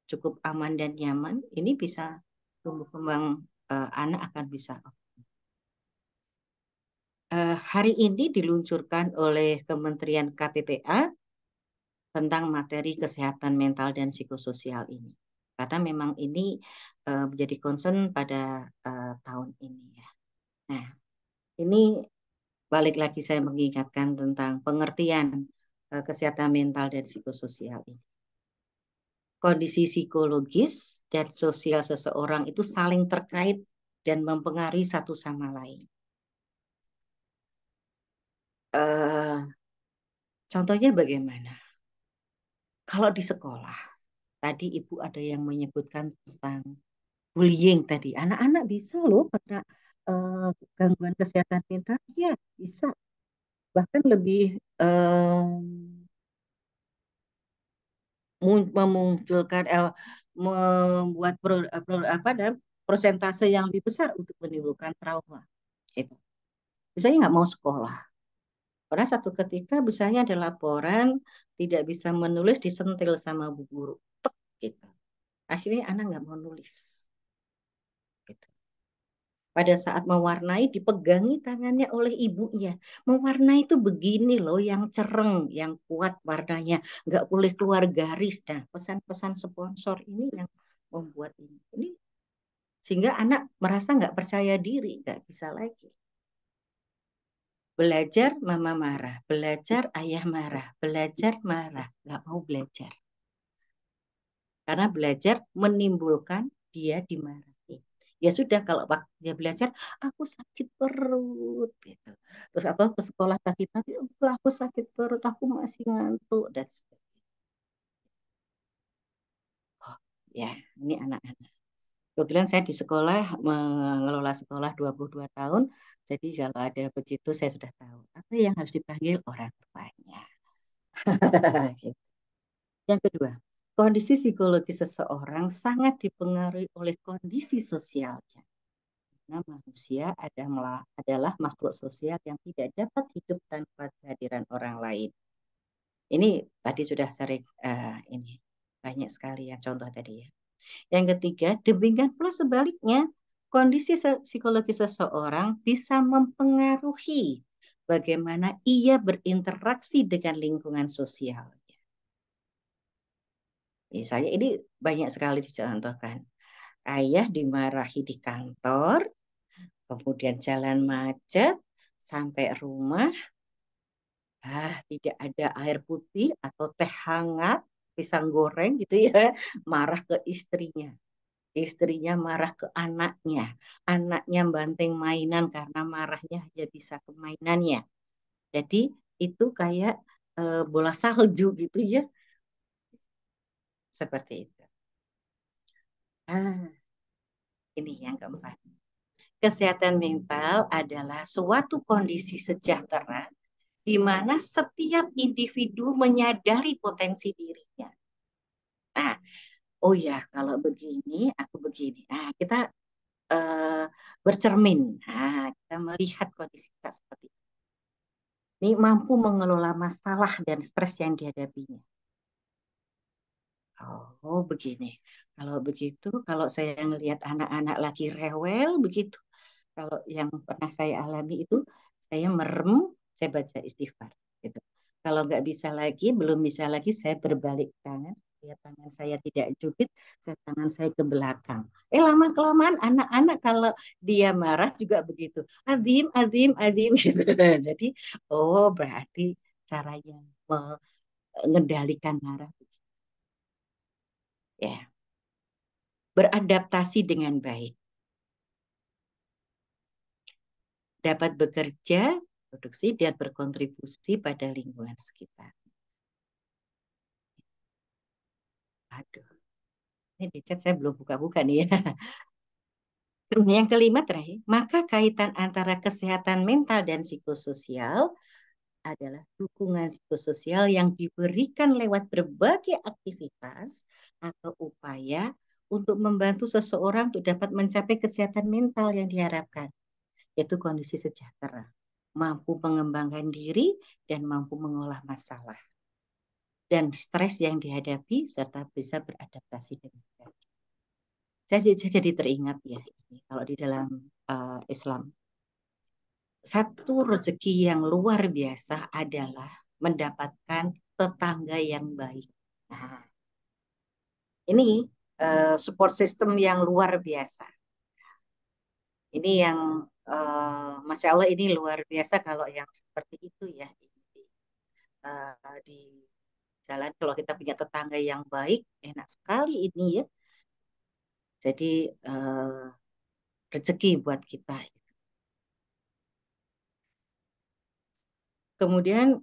cukup aman dan nyaman, ini bisa tumbuh kembang anak akan bisa. Hari ini diluncurkan oleh Kementerian KPPA tentang materi kesehatan mental dan psikososial ini. Karena memang ini menjadi concern pada tahun ini ya. Nah, ini balik lagi saya mengingatkan tentang pengertian kesehatan mental dan psikososial ini. Kondisi psikologis dan sosial seseorang itu saling terkait dan mempengaruhi satu sama lain. Contohnya bagaimana? Kalau di sekolah, tadi Ibu ada yang menyebutkan tentang bullying tadi. Anak-anak bisa loh kena gangguan kesehatan mental, ya bisa. Bahkan lebih memunculkan membuat persentase yang lebih besar untuk menimbulkan trauma. Itu. Misalnya nggak mau sekolah. Pada satu ketika misalnya ada laporan tidak bisa menulis, disentil sama bu guru. Tek, gitu. Akhirnya anak nggak mau nulis. Gitu. Pada saat mewarnai dipegangi tangannya oleh ibunya. Mewarnai itu begini loh, yang cereng, yang kuat warnanya, nggak boleh keluar garis. Nah, pesan-pesan sponsor ini yang membuat ini sehingga anak merasa nggak percaya diri, nggak bisa lagi. Belajar mama marah, belajar ayah marah, belajar marah, nggak mau belajar. Karena belajar menimbulkan dia dimarahi. Ya sudah, kalau waktu dia belajar, aku sakit perut, gitu. Terus atau ke sekolah pagi-pagi, aku sakit perut, aku masih ngantuk, dan sebagainya. Oh, ya, ini anak-anak. Kebetulan saya di sekolah, mengelola sekolah 22 tahun, jadi kalau ada begitu saya sudah tahu. Apa yang harus dipanggil orang tuanya. Gitu. Yang kedua, kondisi psikologi seseorang sangat dipengaruhi oleh kondisi sosialnya. Karena manusia adalah makhluk sosial yang tidak dapat hidup tanpa kehadiran orang lain. Ini tadi sudah sering ini banyak sekali yang contoh tadi ya. Yang ketiga, demikian pula sebaliknya, kondisi psikologi seseorang bisa mempengaruhi bagaimana ia berinteraksi dengan lingkungan sosial. Misalnya ini banyak sekali dicontohkan. Ayah dimarahi di kantor, kemudian jalan macet, sampai rumah, tidak ada air putih atau teh hangat, pisang goreng gitu ya, marah ke istrinya. Istrinya marah ke anaknya. Anaknya banting mainan karena marahnya hanya bisa ke mainannya. Jadi itu kayak bola salju gitu ya. Seperti itu. Ini yang keempat. Kesehatan mental adalah suatu kondisi sejahtera di mana setiap individu menyadari potensi dirinya. Nah, oh ya, kalau begini, aku begini. Nah, kita bercermin. Nah, kita melihat kondisi kita seperti ini. Ini mampu mengelola masalah dan stres yang dihadapinya. Oh, begini. Kalau begitu, kalau saya ngelihat anak-anak lagi rewel begitu, kalau yang pernah saya alami itu, saya merem, saya baca istighfar. Gitu. Kalau nggak bisa lagi, belum bisa lagi, saya berbalik tangan. Lihat tangan saya tidak jubit, tangan saya ke belakang. Lama-kelamaan anak-anak kalau dia marah juga begitu. Azim, azim, azim. Gitu. Jadi, oh berarti caranya mengendalikan marah. Ya, beradaptasi dengan baik. Dapat bekerja, produksi, dan berkontribusi pada lingkungan sekitar. Aduh, ini di chat saya belum buka-buka nih ya. Yang kelima terakhir, maka kaitan antara kesehatan mental dan psikososial adalah dukungan psikososial yang diberikan lewat berbagai aktivitas atau upaya untuk membantu seseorang untuk dapat mencapai kesehatan mental yang diharapkan, yaitu kondisi sejahtera, mampu mengembangkan diri, dan mampu mengolah masalah dan stres yang dihadapi serta bisa beradaptasi dengan baik. Saya jadi teringat ya, ini kalau di dalam Islam, satu rezeki yang luar biasa adalah mendapatkan tetangga yang baik. Nah, ini support system yang luar biasa. Ini yang Masya Allah, ini luar biasa kalau yang seperti itu ya. Di jalan kalau kita punya tetangga yang baik, enak sekali ini ya. Jadi rezeki buat kita. Kemudian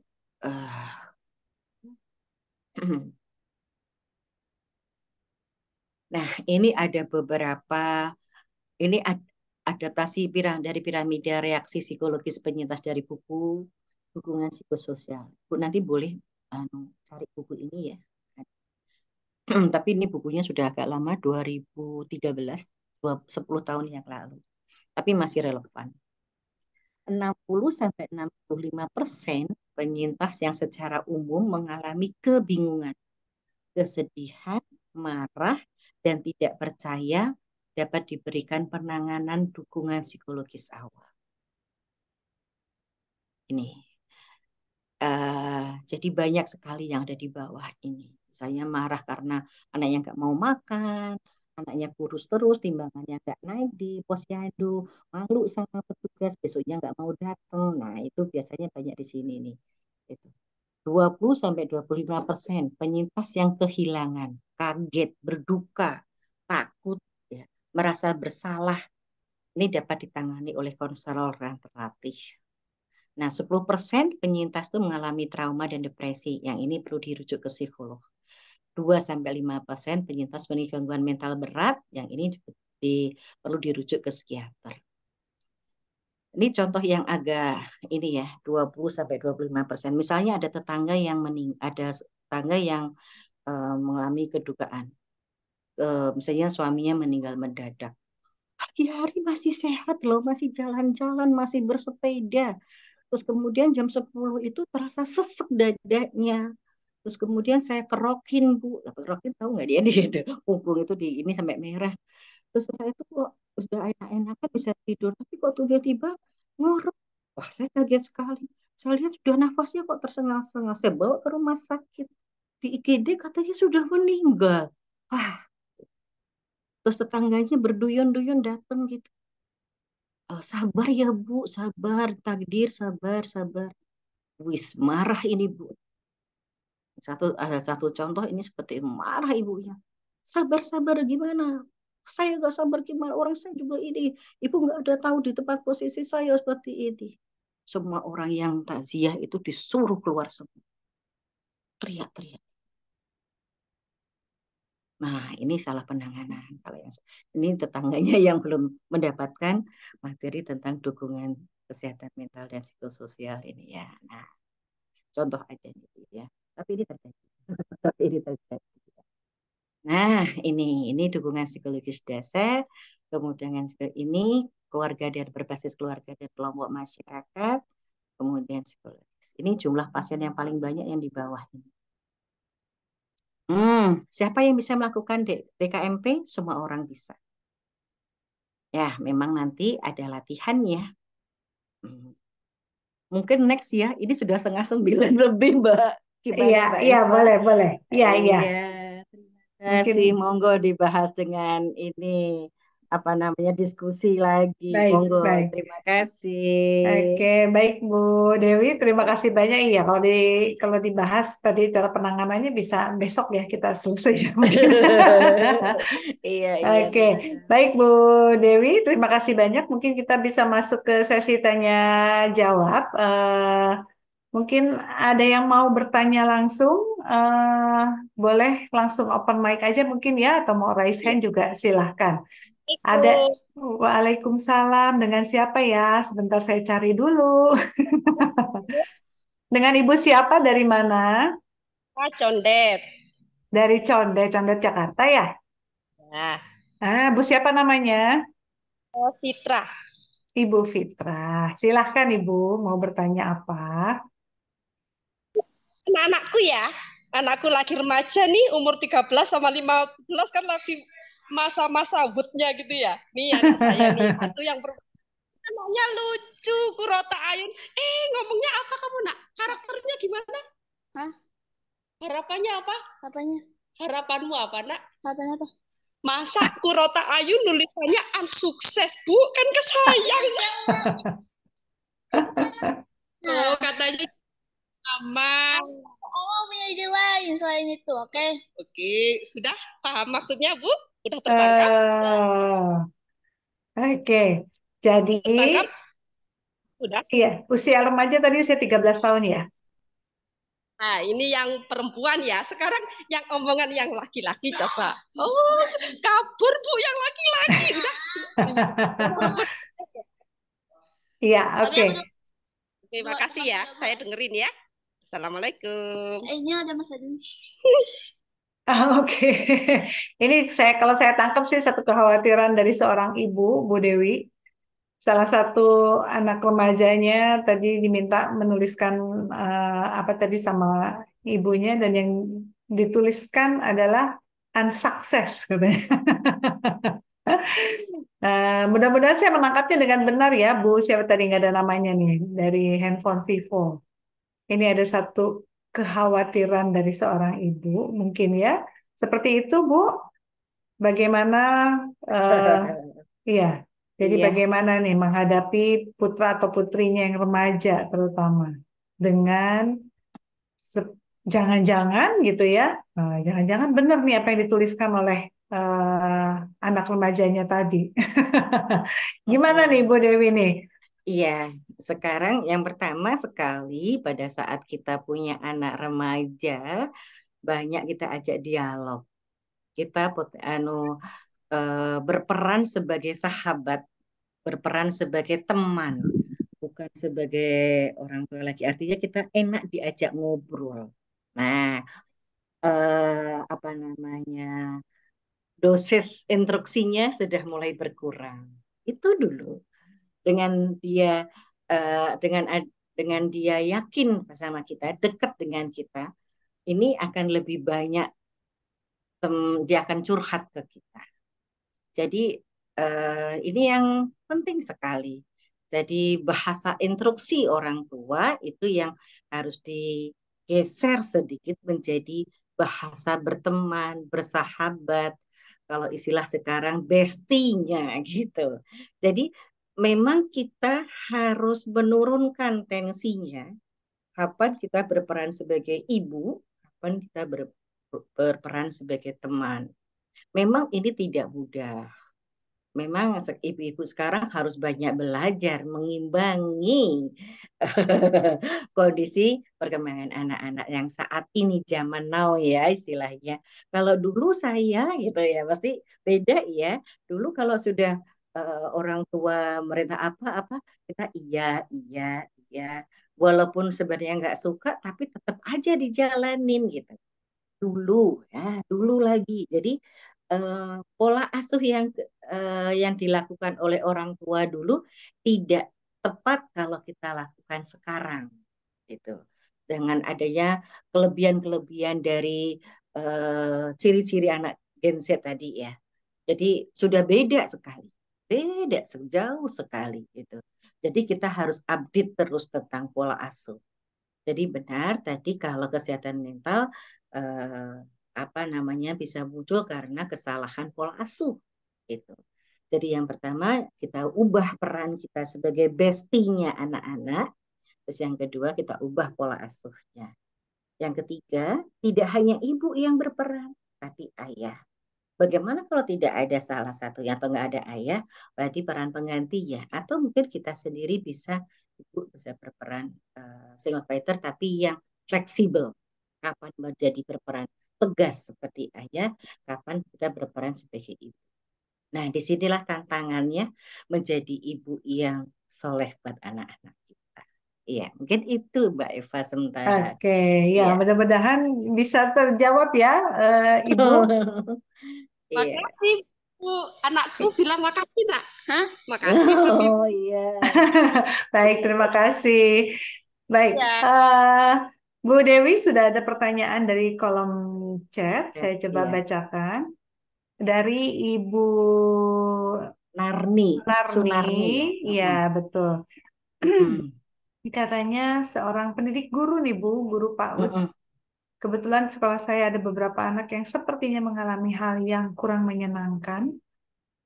nah, ini ada beberapa, ini adaptasi dari piramida reaksi psikologis penyintas dari buku dukungan psikososial. Bu nanti boleh cari buku ini ya. Tapi ini bukunya sudah agak lama, 2013, 10 tahun yang lalu. Tapi masih relevan. 60-65% penyintas yang secara umum mengalami kebingungan, kesedihan, marah, dan tidak percaya dapat diberikan penanganan dukungan psikologis awal. Ini. Jadi banyak sekali yang ada di bawah ini. Misalnya marah karena anaknya nggak mau makan, anaknya kurus terus, timbangannya nggak naik di posyandu, malu sama petugas, besoknya nggak mau datang. Nah, itu biasanya banyak di sini nih. Itu. 20-25% penyintas yang kehilangan, kaget, berduka, takut, ya, merasa bersalah. Ini dapat ditangani oleh konselor yang terlatih. Nah, 10% penyintas itu mengalami trauma dan depresi. Yang ini perlu dirujuk ke psikolog. 2-5% penyintas memiliki gangguan mental berat. Yang ini perlu dirujuk ke psikiater. Ini contoh yang agak ini ya, 20-25%. Misalnya ada tetangga yang mengalami kedukaan. Misalnya suaminya meninggal mendadak. Pagi hari masih sehat loh, masih jalan-jalan, masih bersepeda. Terus kemudian jam 10 itu terasa sesek dadanya. Terus kemudian saya kerokin, Bu. Kerokin tahu nggak dia? Punggung itu di ini sampai merah. Terus saya itu kok sudah enak-enakan bisa tidur. Tapi kok tiba-tiba ngorok. Wah, saya kaget sekali. Saya lihat sudah nafasnya kok tersengal-sengal. Saya bawa ke rumah sakit. Di IGD katanya sudah meninggal. Wah, terus tetangganya berduyun-duyun datang gitu. Sabar ya Bu, sabar, takdir, sabar, sabar. Wis, marah ini Bu. Ada satu contoh ini seperti marah ibunya. Sabar-sabar gimana? Saya nggak sabar gimana? Orang saya juga ini. Ibu nggak ada tahu di tempat posisi saya seperti ini. Semua orang yang takziah itu disuruh keluar semua. Teriak-teriak. Nah, ini salah penanganan. Kalau yang ini tetangganya yang belum mendapatkan materi tentang dukungan kesehatan mental dan psikososial ini ya. Nah, contoh aja gitu ya. Tapi ini terjadi. Tapi ini terjadi. Nah, ini dukungan psikologis dasar, kemudian ini keluarga dan berbasis keluarga dan kelompok masyarakat, kemudian psikologis. Ini jumlah pasien yang paling banyak yang di bawah ini. Siapa yang bisa melakukan DKMP? Semua orang bisa. Ya, memang nanti ada latihannya. Mungkin next ya, ini sudah 8:30 lebih, Mbak. Gimana, Iya, Mbak iya, Eva? boleh, boleh. Iya, iya. Iya, terima Mungkin kasih. Monggo dibahas dengan ini apa namanya diskusi lagi. baik, Monggo, baik. terima kasih. Oke, baik Bu Dewi, terima kasih banyak. Iya, kalau dibahas tadi cara penanganannya bisa besok ya kita selesai mungkin. Iya, iya, Oke, iya. baik Bu Dewi, terima kasih banyak. Mungkin kita bisa masuk ke sesi tanya jawab. Mungkin ada yang mau bertanya langsung, boleh langsung open mic aja mungkin ya, atau mau raise Iya. hand juga silahkan. Ada. Assalamualaikum. Waalaikumsalam. Dengan siapa ya? Sebentar saya cari dulu. Dengan ibu siapa? Dari mana? Ah, condet. Dari Condet, Condet Jakarta ya? Nah, Bu siapa namanya? Fitra. Ibu Fitra. Silahkan Ibu, mau bertanya apa? Anak-anakku ya, anakku lagi remaja nih, umur 13 sama 15 kan lagi masa-masa woodnya gitu ya. Nih anak saya nih, satu yang anaknya lucu, Kurota Ayun. Ngomongnya apa kamu nak? Karakternya gimana? Hah? Harapannya apa? Apanya? Harapanmu apa nak? Harapannya apa? Masa Kurota Ayun nulisannya unsukses, Bu? Kan kesayang. Oh, katanya sama. Oh, punya ide lain selain itu, oke? Oke, sudah paham maksudnya, Bu? Udah tertangkap? Oke, jadi Tertangkap? Sudah. iya, usia remaja tadi usia 13 tahun ya? Nah, ini yang perempuan ya. Sekarang yang omongan yang laki-laki coba. Oh, kabur Bu yang laki-laki. Udah. Iya, oke. Terima kasih ya. Saya dengerin ya. Assalamualaikum. Ini ada Mas Adi. Oke. Ini kalau saya tangkap sih satu kekhawatiran dari seorang ibu, Bu Dewi. Salah satu anak remajanya tadi diminta menuliskan apa tadi sama ibunya dan yang dituliskan adalah unsuccess katanya. Mudah-mudahan saya menangkapnya dengan benar ya, Bu. Siapa tadi nggak ada namanya nih dari handphone Vivo. Ini ada satu kekhawatiran dari seorang ibu, mungkin ya. Seperti itu, Bu. Bagaimana, eh iya. Jadi Iya, bagaimana nih menghadapi putra atau putrinya yang remaja terutama dengan se- jangan-jangan gitu ya, jangan-jangan benar nih apa yang dituliskan oleh eh, anak remajanya tadi. Gimana nih, Bu mm-mm. Dewi nih? Iya, sekarang yang pertama sekali pada saat kita punya anak remaja, banyak kita ajak dialog. Kita berperan sebagai sahabat, berperan sebagai teman, bukan sebagai orang tua lagi. Artinya kita enak diajak ngobrol. Nah, apa namanya, dosis instruksinya sudah mulai berkurang. Itu dulu dengan dia dengan dia yakin bersama kita, dekat dengan kita, ini akan lebih banyak dia akan curhat ke kita. Jadi ini yang penting sekali. Jadi bahasa instruksi orang tua itu yang harus digeser sedikit menjadi bahasa berteman, bersahabat. Kalau istilah sekarang bestinya gitu. Jadi memang kita harus menurunkan tensinya. Kapan kita berperan sebagai ibu, kapan kita berperan sebagai teman. Memang ini tidak mudah. Memang ibu-ibu sekarang harus banyak belajar mengimbangi kondisi perkembangan anak-anak yang saat ini zaman now ya istilahnya. Kalau dulu saya gitu ya pasti beda ya. Dulu kalau sudah orang tua merintah apa-apa kita iya iya iya. Walaupun sebenarnya nggak suka tapi tetap aja dijalanin gitu dulu ya dulu lagi jadi pola asuh yang dilakukan oleh orang tua dulu tidak tepat kalau kita lakukan sekarang gitu dengan adanya kelebihan-kelebihan dari ciri-ciri anak Gen Z tadi ya jadi sudah beda sejauh sekali gitu jadi kita harus update terus tentang pola asuh jadi benar tadi kalau kesehatan mental eh, apa namanya bisa muncul karena kesalahan pola asuh gitu. Jadi yang pertama kita ubah peran kita sebagai bestinya anak-anak, terus yang kedua kita ubah pola asuhnya. Yang ketiga tidak hanya ibu yang berperan, tapi ayah. Bagaimana kalau tidak ada salah satunya atau nggak ada ayah, berarti peran pengganti ya. Atau mungkin kita sendiri ibu bisa berperan single fighter tapi yang fleksibel. Kapan menjadi berperan tegas seperti ayah, kapan kita berperan sebagai ibu. Nah, disinilah tantangannya menjadi ibu yang soleh buat anak-anak kita. Iya, mungkin itu Mbak Eva sementara. Oke, ya Iya. mudah-mudahan bisa terjawab ya, Ibu. Iya. Makasih, Bu. Anakku bilang makasih, Nak. Hah? Makasih, Bu Bibi. Oh iya. Baik, Iya. terima kasih. Baik, Ya. Bu Dewi sudah ada pertanyaan dari kolom chat. Ya, Saya coba iya. bacakan. Dari Ibu Narni, Narni, Sunarni ya. ya Mm-mm. betul. Mm-mm. Katanya seorang pendidik guru nih Bu, guru PAUD. Mm-mm. Kebetulan di sekolah saya ada beberapa anak yang sepertinya mengalami hal yang kurang menyenangkan,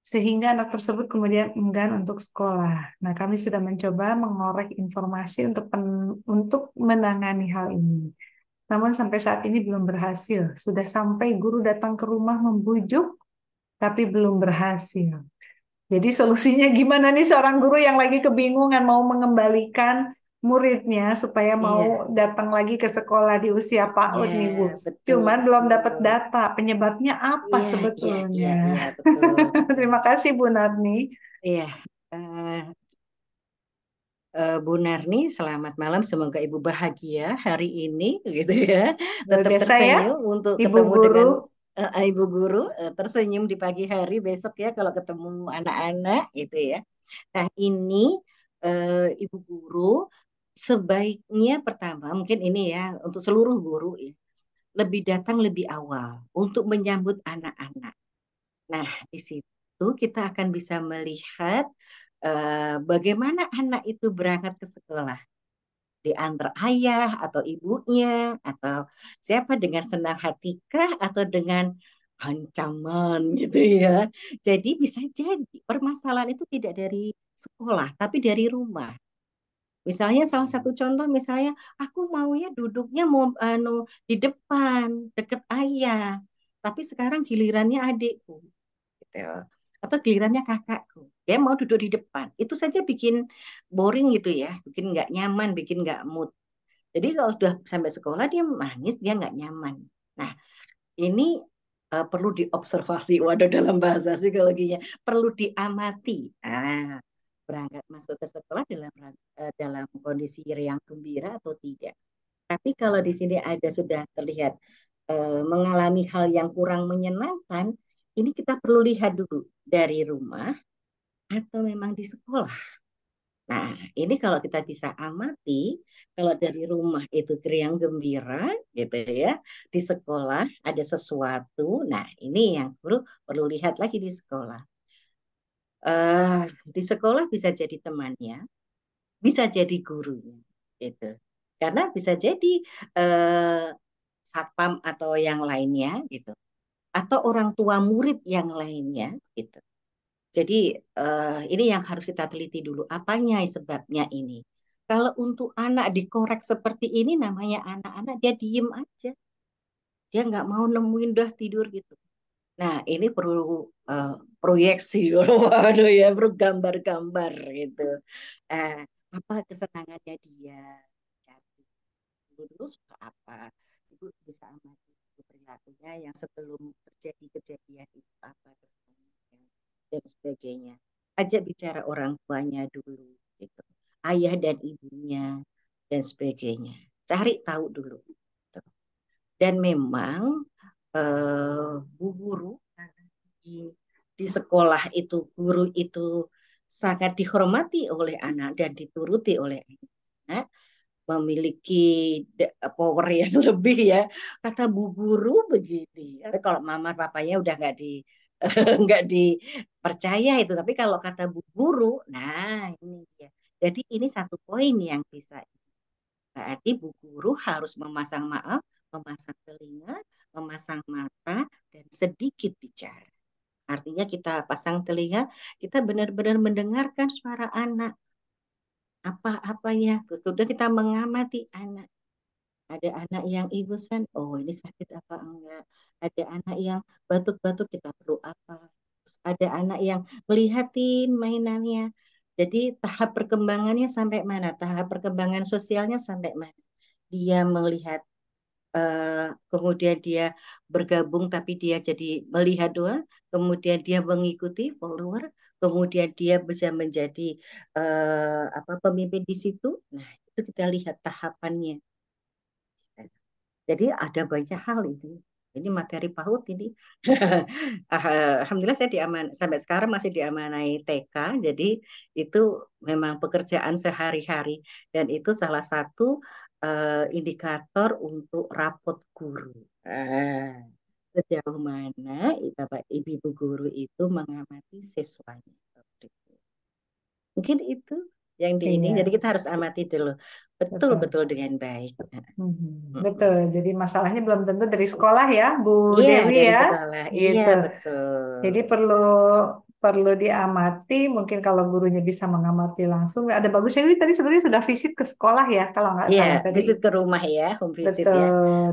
sehingga anak tersebut kemudian enggan untuk sekolah. Nah, kami sudah mencoba mengorek informasi untuk menangani hal ini. Namun sampai saat ini belum berhasil. Sudah sampai guru datang ke rumah membujuk, tapi belum berhasil. Jadi solusinya gimana nih seorang guru yang lagi kebingungan mau mengembalikan muridnya supaya mau Iya, datang lagi ke sekolah di usia PAUD iya, nih Bu. betul, Cuman belum dapat betul. data penyebabnya apa Iya, iya, sebetulnya. iya, iya, betul, betul. Terima kasih Bu Narni. Iya, eh, Bu Narni, selamat malam. Semoga Ibu bahagia hari ini, gitu ya. Luar Tetap biasa ya, tersenyum untuk Ibu ketemu Guru. dengan Ibu Guru. Tersenyum di pagi hari besok ya kalau ketemu anak-anak, gitu ya. Nah, ini Ibu Guru sebaiknya pertama mungkin ini ya untuk seluruh guru ya, lebih datang lebih awal untuk menyambut anak-anak. Nah, di situ kita akan bisa melihat bagaimana anak itu berangkat ke sekolah, diantar ayah atau ibunya atau siapa, dengan senang hatikah atau dengan ancaman gitu ya. Jadi bisa jadi permasalahan itu tidak dari sekolah tapi dari rumah. Misalnya salah satu contoh, misalnya aku maunya duduknya mau di depan deket ayah, tapi sekarang gilirannya adikku gitu. Atau gilirannya kakakku, dia mau duduk di depan. Itu saja bikin boring gitu ya, bikin nggak nyaman, bikin nggak mood. Jadi kalau sudah sampai sekolah dia nangis, dia nggak nyaman. Nah, ini perlu diobservasi. Waduh, dalam bahasa psikologinya perlu diamati. Berangkat masuk ke sekolah dalam kondisi riang gembira atau tidak. Tapi kalau di sini ada sudah terlihat mengalami hal yang kurang menyenangkan, ini kita perlu lihat dulu dari rumah atau memang di sekolah. Nah, ini kalau kita bisa amati, kalau dari rumah itu riang gembira, gitu ya, di sekolah ada sesuatu. Nah, ini yang perlu lihat lagi di sekolah. Di sekolah bisa jadi temannya, bisa jadi gurunya, gitu. Karena bisa jadi eh, satpam atau yang lainnya, gitu, atau orang tua murid yang lainnya, gitu. Jadi ini yang harus kita teliti dulu, apanya sebabnya ini. Kalau untuk anak dikorek seperti ini, namanya anak-anak dia diem aja, dia nggak mau nemuin, udah tidur gitu. Nah, ini perlu eh, proyeksi, waduh ya, perlu gambar-gambar gitu. Eh, apa kesenangannya dia? Cari dulu suka apa? Ibu bisa amati perilakunya yang sebelum terjadi kejadian itu apa kesenangannya dan sebagainya. Ajak bicara orang tuanya dulu, gitu. Ayah dan ibunya dan sebagainya. Cari tahu dulu. Gitu. Dan memang Bu Guru di, di sekolah itu, guru itu sangat dihormati oleh anak dan dituruti oleh anak, memiliki power yang lebih ya. Kata Bu Guru begini. Kalau mama papanya udah nggak nggak dipercaya itu. Tapi kalau kata Bu Guru, nah ini dia. Jadi ini satu poin yang bisa. Berarti Bu Guru harus memasang, maaf, memasang telinga, memasang mata, dan sedikit bicara. Artinya kita pasang telinga, kita benar-benar mendengarkan suara anak. Apa-apanya, sudah kita mengamati anak. Ada anak yang ingusan, oh ini sakit apa enggak. Ada anak yang batuk-batuk, kita perlu apa. Ada anak yang melihatin mainannya. Jadi tahap perkembangannya sampai mana? Tahap perkembangan sosialnya sampai mana? Dia melihat, kemudian dia bergabung tapi dia jadi melihat doang, kemudian dia mengikuti follower, kemudian dia bisa menjadi apa, pemimpin di situ. Nah, itu kita lihat tahapannya. Jadi ada banyak hal ini. Ini materi PAUD ini. Alhamdulillah saya sampai sekarang masih diamanai TK. Jadi itu memang pekerjaan sehari-hari dan itu salah satu indikator untuk rapot guru. Sejauh mana Bapak Ibu guru itu mengamati siswanya. Mungkin itu yang di ini. Iya, Jadi kita harus amati dulu betul. betul-betul dengan baik. Betul. Jadi masalahnya belum tentu dari sekolah ya, Bu Iya, Dewi dari ya. sekolah. Iya, Gitu. Jadi betul. perlu perlu diamati. Mungkin kalau gurunya bisa mengamati langsung. Ada bagus. Dewi tadi sebenarnya sudah visit ke sekolah ya, kalau nggak Iya, salah tadi. visit ke rumah ya, home visit ya. Betul.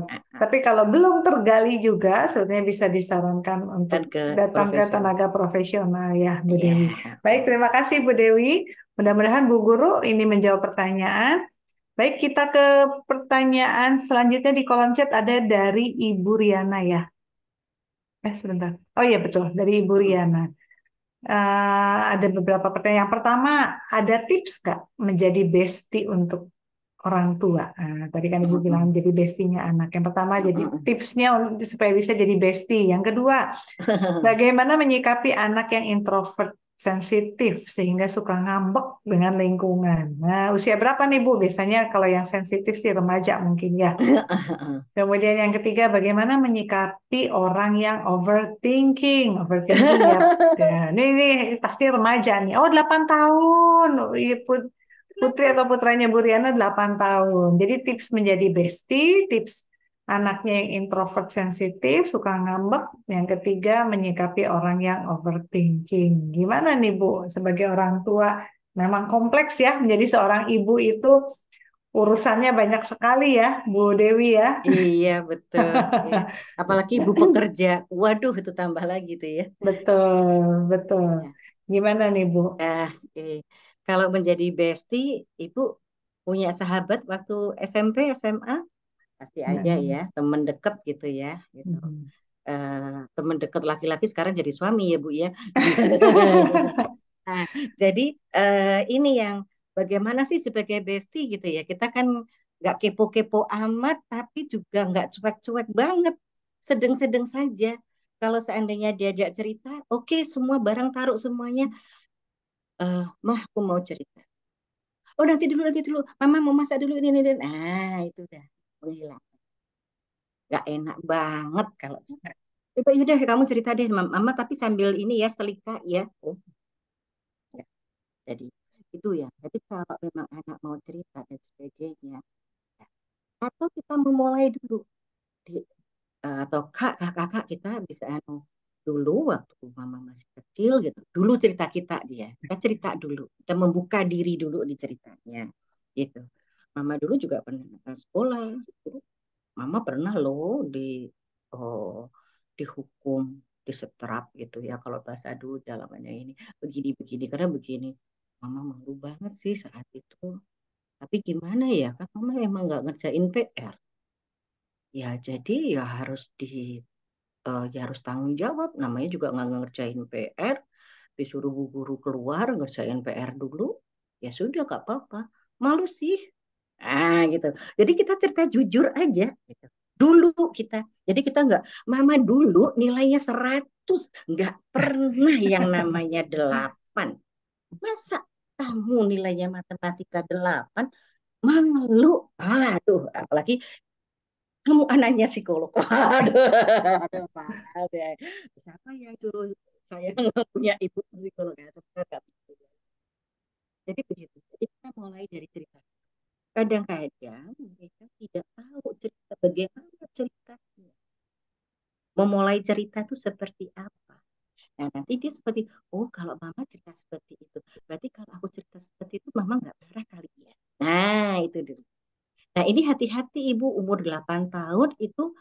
Ah, ah. Tapi kalau belum tergali juga, sebenarnya bisa disarankan untuk Dan ke datang ke profesional. tenaga profesional ya, Bu Iya. Dewi. Baik, terima kasih Bu Dewi. Mudah-mudahan Bu Guru ini menjawab pertanyaan. Baik, kita ke pertanyaan selanjutnya di kolom chat ada dari Ibu Riana ya. Sebentar. Oh iya betul, dari Ibu Mm-mm. Riana. Ada beberapa pertanyaan. Yang pertama, ada tips nggak menjadi bestie untuk orang tua? Tadi kan Ibu bilang jadi bestinya anak. Yang pertama, jadi tipsnya supaya bisa jadi bestie. Yang kedua, bagaimana menyikapi anak yang introvert, sensitif, sehingga suka ngambek dengan lingkungan? Nah, usia berapa nih Bu? Biasanya kalau yang sensitif sih remaja mungkin ya. Kemudian yang ketiga, bagaimana menyikapi orang yang overthinking? Overthinking ya, ya ini pasti remaja nih. Oh, 8 tahun. Oh, iya, Putri atau putranya Bu Riana 8 tahun. Jadi tips menjadi bestie, tips anaknya yang introvert sensitif, suka ngambek. Yang ketiga, menyikapi orang yang overthinking. Gimana nih Bu, sebagai orang tua? Memang kompleks ya, menjadi seorang ibu itu urusannya banyak sekali ya, Bu Dewi ya. Iya, betul. Ya. Apalagi ibu pekerja. Waduh, itu tambah lagi tuh ya. Betul, betul. Ya. Gimana nih Bu? Kalau menjadi bestie, ibu punya sahabat waktu SMP, SMA, pasti ada ya, teman dekat gitu ya. Gitu. Teman dekat laki-laki sekarang jadi suami ya Bu ya. Nah, jadi ini yang bagaimana sih sebagai bestie gitu ya. Kita kan nggak kepo-kepo amat, tapi juga nggak cuek-cuek banget. Sedang-sedang saja. Kalau seandainya diajak cerita, oke, semua barang taruh semuanya. Mah, aku mau cerita. Oh, nanti dulu. Mama mau masak dulu ini. Itu udah menghilang. Nggak enak banget kalau coba yaudah kamu cerita deh, Mama, tapi sambil ini ya, setelika ya. Oh, ya. Jadi itu ya. Jadi kalau memang anak mau cerita dan sebagainya, ya. Atau kita memulai dulu di, atau kakak kita bisa dulu waktu mama masih kecil gitu. Dulu cerita kita cerita dulu, kita membuka diri dulu di ceritanya, gitu. Mama dulu juga pernah sekolah, mama pernah loh oh, dihukum, disetrap gitu ya kalau bahasa dulu dalamannya ini begini karena begini. Mama malu banget sih saat itu. Tapi gimana ya, kan mama emang nggak ngerjain PR. Ya jadi ya harus tanggung jawab. Namanya juga nggak ngerjain PR, disuruh bu guru keluar ngerjain PR dulu. Ya sudah nggak apa-apa. Malu sih. Gitu. Jadi kita cerita jujur aja. Gitu. Dulu kita. Jadi kita nggak, mama dulu nilainya 100, nggak pernah yang namanya 8. Masa kamu nilainya matematika 8? Malu. Aduh, apalagi kamu anaknya psikolog. Aduh, parah deh. Siapa yang suruh saya nggak punya ibu psikolog ya? Jadi begitu. Jadi kita mulai dari cerita. Kadang-kadang mereka tidak tahu cerita bagaimana ceritanya. Memulai cerita itu seperti apa. Nah, nanti dia seperti, oh kalau mama cerita seperti itu, berarti kalau aku cerita seperti itu, mama nggak marah kali ya. Nah, itu dulu. Nah, ini hati-hati ibu umur 8 tahun itu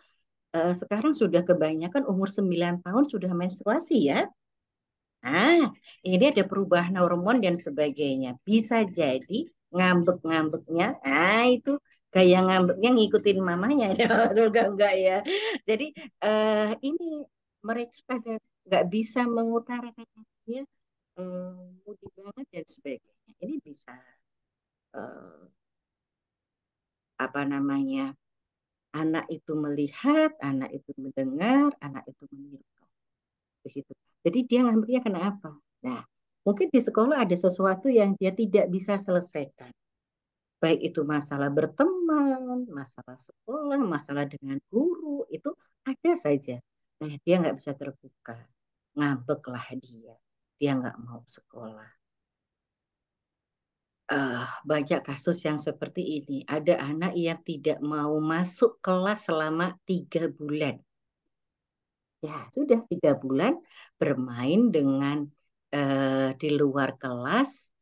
sekarang sudah kebanyakan umur 9 tahun sudah menstruasi ya. Ini ada perubahan hormon dan sebagainya. Bisa jadi ngambek-ngambeknya, itu gaya ngambeknya ngikutin mamanya. Enggak ya. Jadi ini mereka ada nggak bisa mengutarakan ya, mudi banget dan sebagainya. Ini bisa eh, apa namanya, anak itu melihat, anak itu mendengar, anak itu meniru. Begitu. Jadi dia ngambeknya kenapa? Nah, mungkin di sekolah ada sesuatu yang dia tidak bisa selesaikan. Baik itu masalah berteman, masalah sekolah, masalah dengan guru, itu ada saja. Nah, dia nggak bisa terbuka. Ngambeklah dia. Dia nggak mau sekolah. Banyak kasus yang seperti ini. Ada anak yang tidak mau masuk kelas selama 3 bulan. Ya, sudah 3 bulan bermain dengan di luar kelas.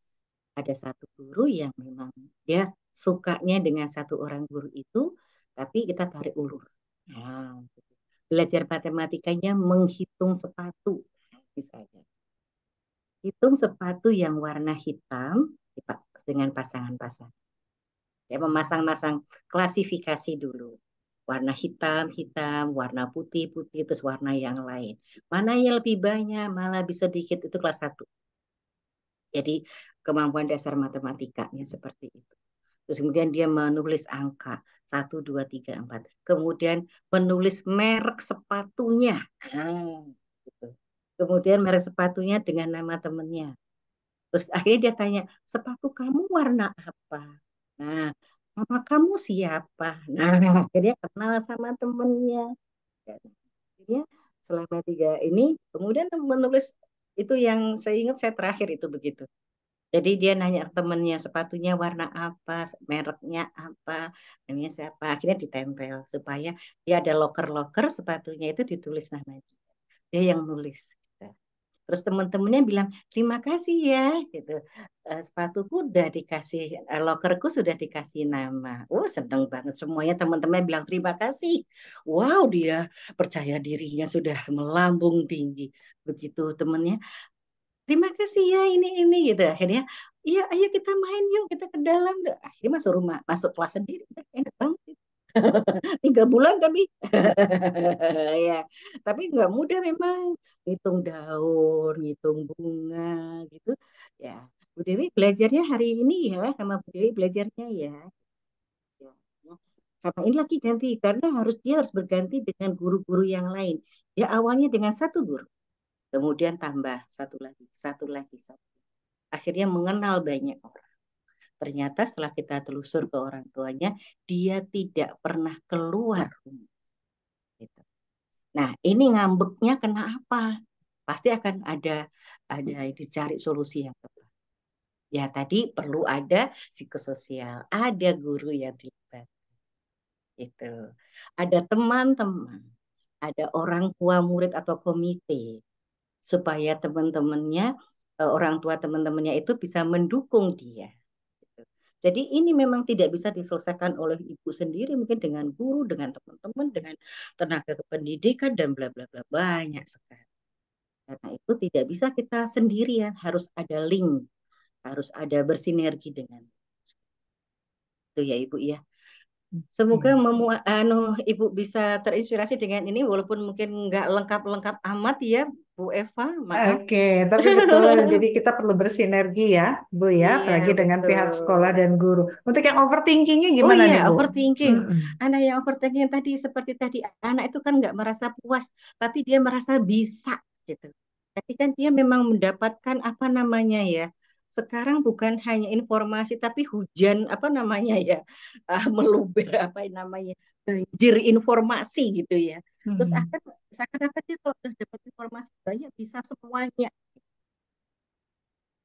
Ada satu guru yang memang dia sukanya dengan satu orang guru itu, tapi kita tarik ulur. Nah, belajar matematikanya menghitung sepatu, misalnya. Hitung sepatu yang warna hitam dengan pasangan-pasangan. Ya, memasang-masang klasifikasi dulu. Warna hitam, hitam, warna putih, putih, terus warna yang lain. Mana yang lebih banyak, malah bisa dikit, itu kelas 1. Jadi kemampuan dasar matematikanya seperti itu. Terus kemudian dia menulis angka 1, 2, 3, 4. Kemudian menulis merek sepatunya. Gitu. Kemudian merek sepatunya dengan nama temennya. Terus akhirnya dia tanya, sepatu kamu warna apa? Nah, nama kamu siapa? Nah, akhirnya kenal sama temennya. Dan akhirnya selama 3 ini, kemudian menulis itu yang saya ingat saya terakhir itu begitu. Jadi dia nanya ke temennya sepatunya warna apa, mereknya apa, namanya siapa. Akhirnya ditempel supaya dia ada loker-loker sepatunya itu ditulis namanya. Dia yang nulis. Gitu. Terus teman-temannya bilang terima kasih ya, gitu. Sepatuku udah dikasih, lokerku sudah dikasih nama. Oh seneng banget semuanya teman-teman bilang terima kasih. Wow dia percaya dirinya sudah melambung tinggi. Begitu temennya terima kasih ya ini gitu akhirnya iya ayo kita main yuk kita ke dalam. Akhirnya masuk rumah masuk kelas sendiri enak banget 3 bulan tapi ya tapi nggak mudah memang ngitung daun ngitung bunga gitu ya. Bu Dewi belajarnya hari ini ya sama Bu Dewi belajarnya ya, ya. Sama ini lagi ganti karena dia harus berganti dengan guru-guru yang lain. Ya awalnya dengan satu guru kemudian tambah satu lagi. Akhirnya mengenal banyak orang. Ternyata setelah kita telusur ke orang tuanya, dia tidak pernah keluar rumah. Gitu. Nah, ini ngambeknya kenapa? Pasti akan ada dicari solusi yang tepat. Ya tadi perlu ada psikososial, ada guru yang dilibat. Itu. Ada teman-teman, ada orang tua murid atau komite supaya teman-temannya orang tua teman-temannya itu bisa mendukung dia. Jadi ini memang tidak bisa diselesaikan oleh ibu sendiri, mungkin dengan guru, dengan teman-teman, dengan tenaga kependidikan dan bla bla bla banyak sekali. Karena itu tidak bisa kita sendirian, harus ada link, harus ada bersinergi dengan itu ya Ibu ya. Semoga Ibu bisa terinspirasi dengan ini walaupun mungkin nggak lengkap-lengkap amat ya Bu Eva, maaf. Oke, tapi betul. Jadi kita perlu bersinergi ya, Bu ya, Iya, apalagi dengan pihak sekolah betul. dan guru. Untuk yang overthinkingnya Oh gimana iya, nih, Bu? overthinking. Mm-mm. Anak yang overthinking tadi seperti tadi, anak itu kan nggak merasa puas, tapi dia merasa bisa gitu. Tapi kan dia memang mendapatkan apa namanya ya. Sekarang bukan hanya informasi, tapi hujan apa namanya ya, meluber apa namanya, banjir informasi gitu ya. Terus Mm-mm. seakan-akan dia kalau sudah dapat informasi banyak bisa semuanya.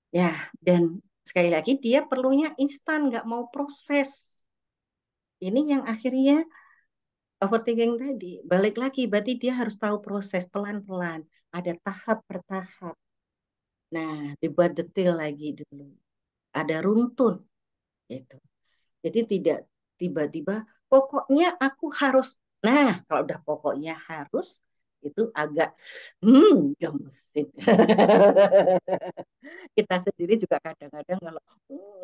Ya, dan sekali lagi dia perlunya instan, nggak mau proses. Ini yang akhirnya overthinking tadi, balik lagi, berarti dia harus tahu proses pelan-pelan, ada tahap per tahap. Nah, dibuat detail lagi dulu, ada runtun, gitu. Jadi tidak tiba-tiba, pokoknya aku harus. Nah, kalau udah pokoknya harus, itu agak, gemesin. Kita sendiri juga kadang-kadang kalau,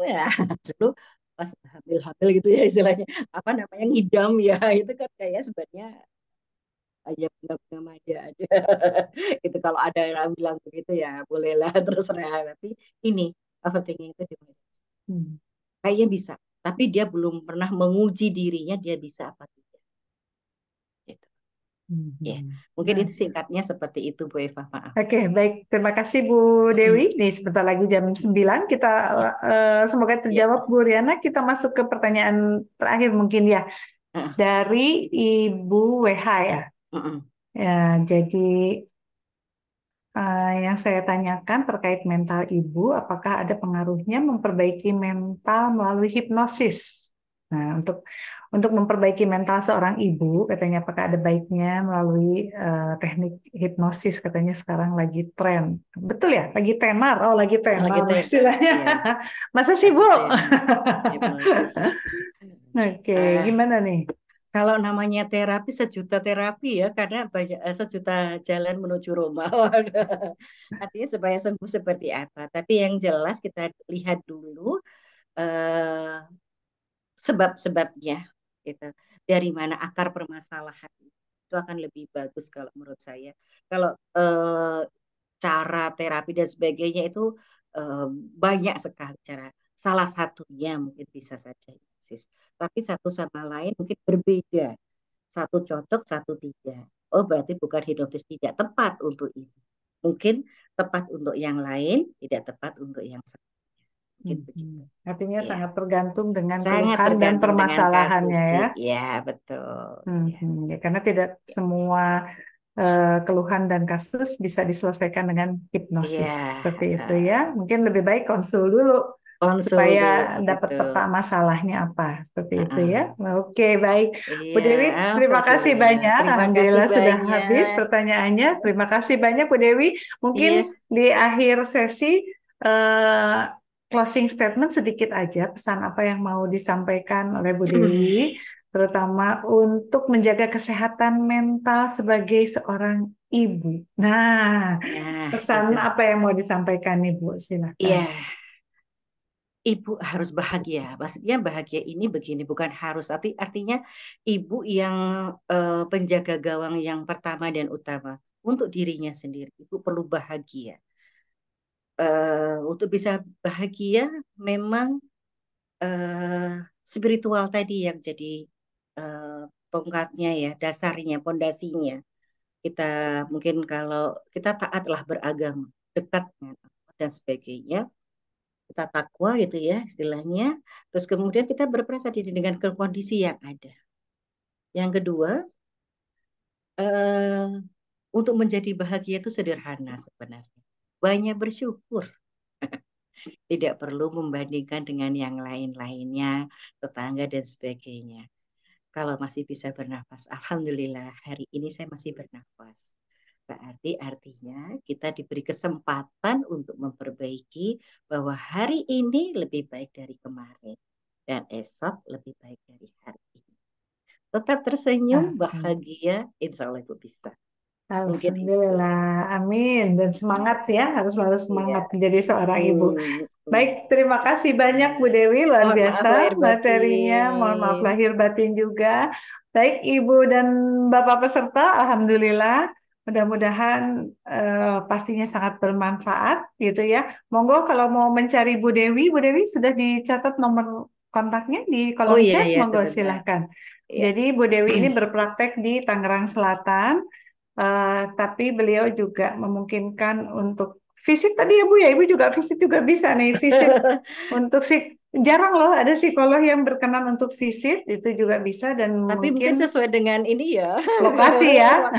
ya, dulu pas hamil-hamil gitu ya istilahnya, apa namanya, ngidam ya, itu kan kayak sebenarnya aja bunga-bunga aja aja itu kalau ada yang bilang begitu ya bolehlah terserah tapi ini overthinking itu Hmm. kayaknya bisa tapi dia belum pernah menguji dirinya dia bisa apa tidak gitu. Ya Mhm. mungkin Nah, itu singkatnya seperti itu Bu Eva maaf. oke, baik. Terima kasih Bu Dewi. Nih, sebentar lagi jam 9. Kita semoga Ya. terjawab Bu Riana. Kita masuk ke pertanyaan terakhir mungkin ya. Dari Ibu WH ya. Ya, jadi yang saya tanyakan terkait mental ibu, apakah ada pengaruhnya memperbaiki mental melalui hipnosis? Nah, untuk memperbaiki mental seorang ibu, katanya apakah ada baiknya melalui teknik hipnosis? Katanya sekarang lagi tren. Betul ya? Lagi tenar. Oh, lagi Lagi tenar tenar istilahnya. ya Masa sih, Bu? lagi tenar hipnosis. Oke, Ah, gimana nih? kalau namanya terapi sejuta terapi ya karena banyak sejuta jalan menuju Roma. Artinya supaya sembuh seperti apa. Tapi yang jelas kita lihat dulu eh, sebab-sebabnya. Gitu. Dari mana akar permasalahan itu akan lebih bagus kalau menurut saya. Kalau cara terapi dan sebagainya itu eh, banyak sekali cara. Salah satunya mungkin bisa saja hipnosis. Tapi satu sama lain mungkin berbeda. Satu cocok, satu tidak. Oh, berarti bukan hipnotis tidak tepat untuk ini. Mungkin tepat untuk yang lain, tidak tepat untuk yang satu. Mungkin begitu. Artinya Ya, sangat tergantung dengan sangat keluhan dan tergantung dengan permasalahannya ya. kasusnya. Ya, betul. Ya. Ya, karena tidak semua keluhan dan kasus bisa diselesaikan dengan hipnosis Iya, seperti itu ya. Mungkin lebih baik konsul dulu konsul supaya dulu dapat gitu. peta masalahnya apa seperti itu ya. Heeh. Oke, baik. Bu Iya, Dewi, terima kasih alhamdulillah. banyak. Terima kasih Alhamdulillah sudah habis banyak. pertanyaannya. Terima kasih banyak Bu Dewi. Mungkin Iya. di akhir sesi eh, closing statement sedikit aja pesan apa yang mau disampaikan oleh Bu Dewi, terutama untuk menjaga kesehatan mental sebagai seorang ibu. Nah, Nah, pesan itu. apa yang mau disampaikan Ibu? Silakan. Iya, ibu harus bahagia. Maksudnya bahagia ini begini, bukan harus. Artinya ibu yang penjaga gawang yang pertama dan utama untuk dirinya sendiri. Ibu perlu bahagia. Untuk bisa bahagia, memang spiritual tadi yang jadi eh, tongkatnya ya, dasarnya, pondasinya. Kita mungkin kalau kita taatlah beragama, dekat dengan Allah dan sebagainya, kita takwa gitu ya istilahnya. Terus kemudian kita berperasa diri dengan kondisi yang ada. Yang kedua, eh, untuk menjadi bahagia itu sederhana sebenarnya. Banyak bersyukur. Tidak perlu membandingkan dengan yang lain-lainnya, tetangga dan sebagainya. Kalau masih bisa bernafas, alhamdulillah hari ini saya masih bernafas. Berarti artinya kita diberi kesempatan untuk memperbaiki bahwa hari ini lebih baik dari kemarin dan esok lebih baik dari hari ini. Tetap tersenyum, bahagia, insya Allah itu bisa. Mungkin itu. Alhamdulillah, amin. Dan semangat ya, harus selalu Iya. semangat menjadi seorang ibu. Hmm. Baik, terima kasih banyak Bu Dewi, luar Mohon maaf biasa lahir materinya. Mohon maaf batin. lahir batin juga. Baik, Ibu dan Bapak peserta, Alhamdulillah. Mudah-mudahan pastinya sangat bermanfaat gitu ya. Monggo kalau mau mencari Bu Dewi sudah dicatat nomor kontaknya di Oh kolom iya chat, ya monggo sebentar. silahkan. Ya. Jadi Bu Dewi ini berpraktek di Tangerang Selatan. Tapi beliau juga memungkinkan untuk visit tadi ya Bu ya, Ibu juga visit juga bisa nih visit untuk jarang loh ada psikolog yang berkenan untuk visit itu juga bisa dan Tapi mungkin mungkin sesuai dengan ini ya. lokasi ya Waktunya ya. Mohon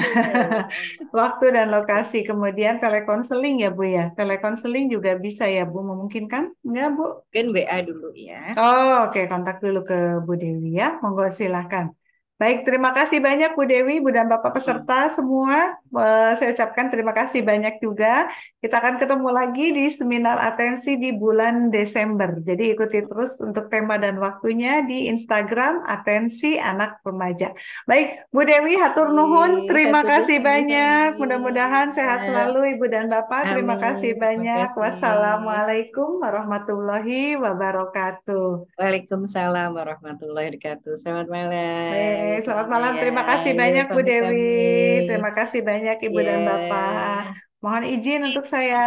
maaf. waktu dan lokasi kemudian telekonseling ya Bu ya telekonseling juga bisa ya Bu memungkinkan enggak Bu? Mungkin WA dulu ya. Oh, oke, kontak dulu ke Bu Dewi ya. Monggo silahkan. Baik, terima kasih banyak Bu Dewi, Bu dan Bapak peserta semua. Saya ucapkan terima kasih banyak juga. Kita akan ketemu lagi di seminar atensi di bulan Desember. Jadi ikuti terus untuk tema dan waktunya di Instagram Atensi Anak Remaja. Baik, Bu Dewi, hatur nuhun. Terima Satu kasih sami-sami. banyak. Mudah-mudahan sehat Ya. selalu Ibu dan Bapak. Terima kasih Amin. Terima banyak. kasih. Wassalamualaikum warahmatullahi wabarakatuh. Waalaikumsalam warahmatullahi wabarakatuh. Selamat malam. Baik, Ya, selamat selamat malam. Maya. Terima kasih Yo, banyak Bu Dewi. sami-sami. Terima kasih banyak Ibu dan Bapak. Ya. Mohon izin untuk saya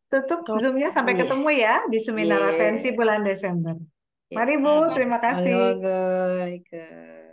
tutup Zoom-nya sampai Iya. ketemu ya di seminar atensi Iya. bulan Desember. Ya. Mari Bu, terima kasih. Monggo-monggo. Ikut.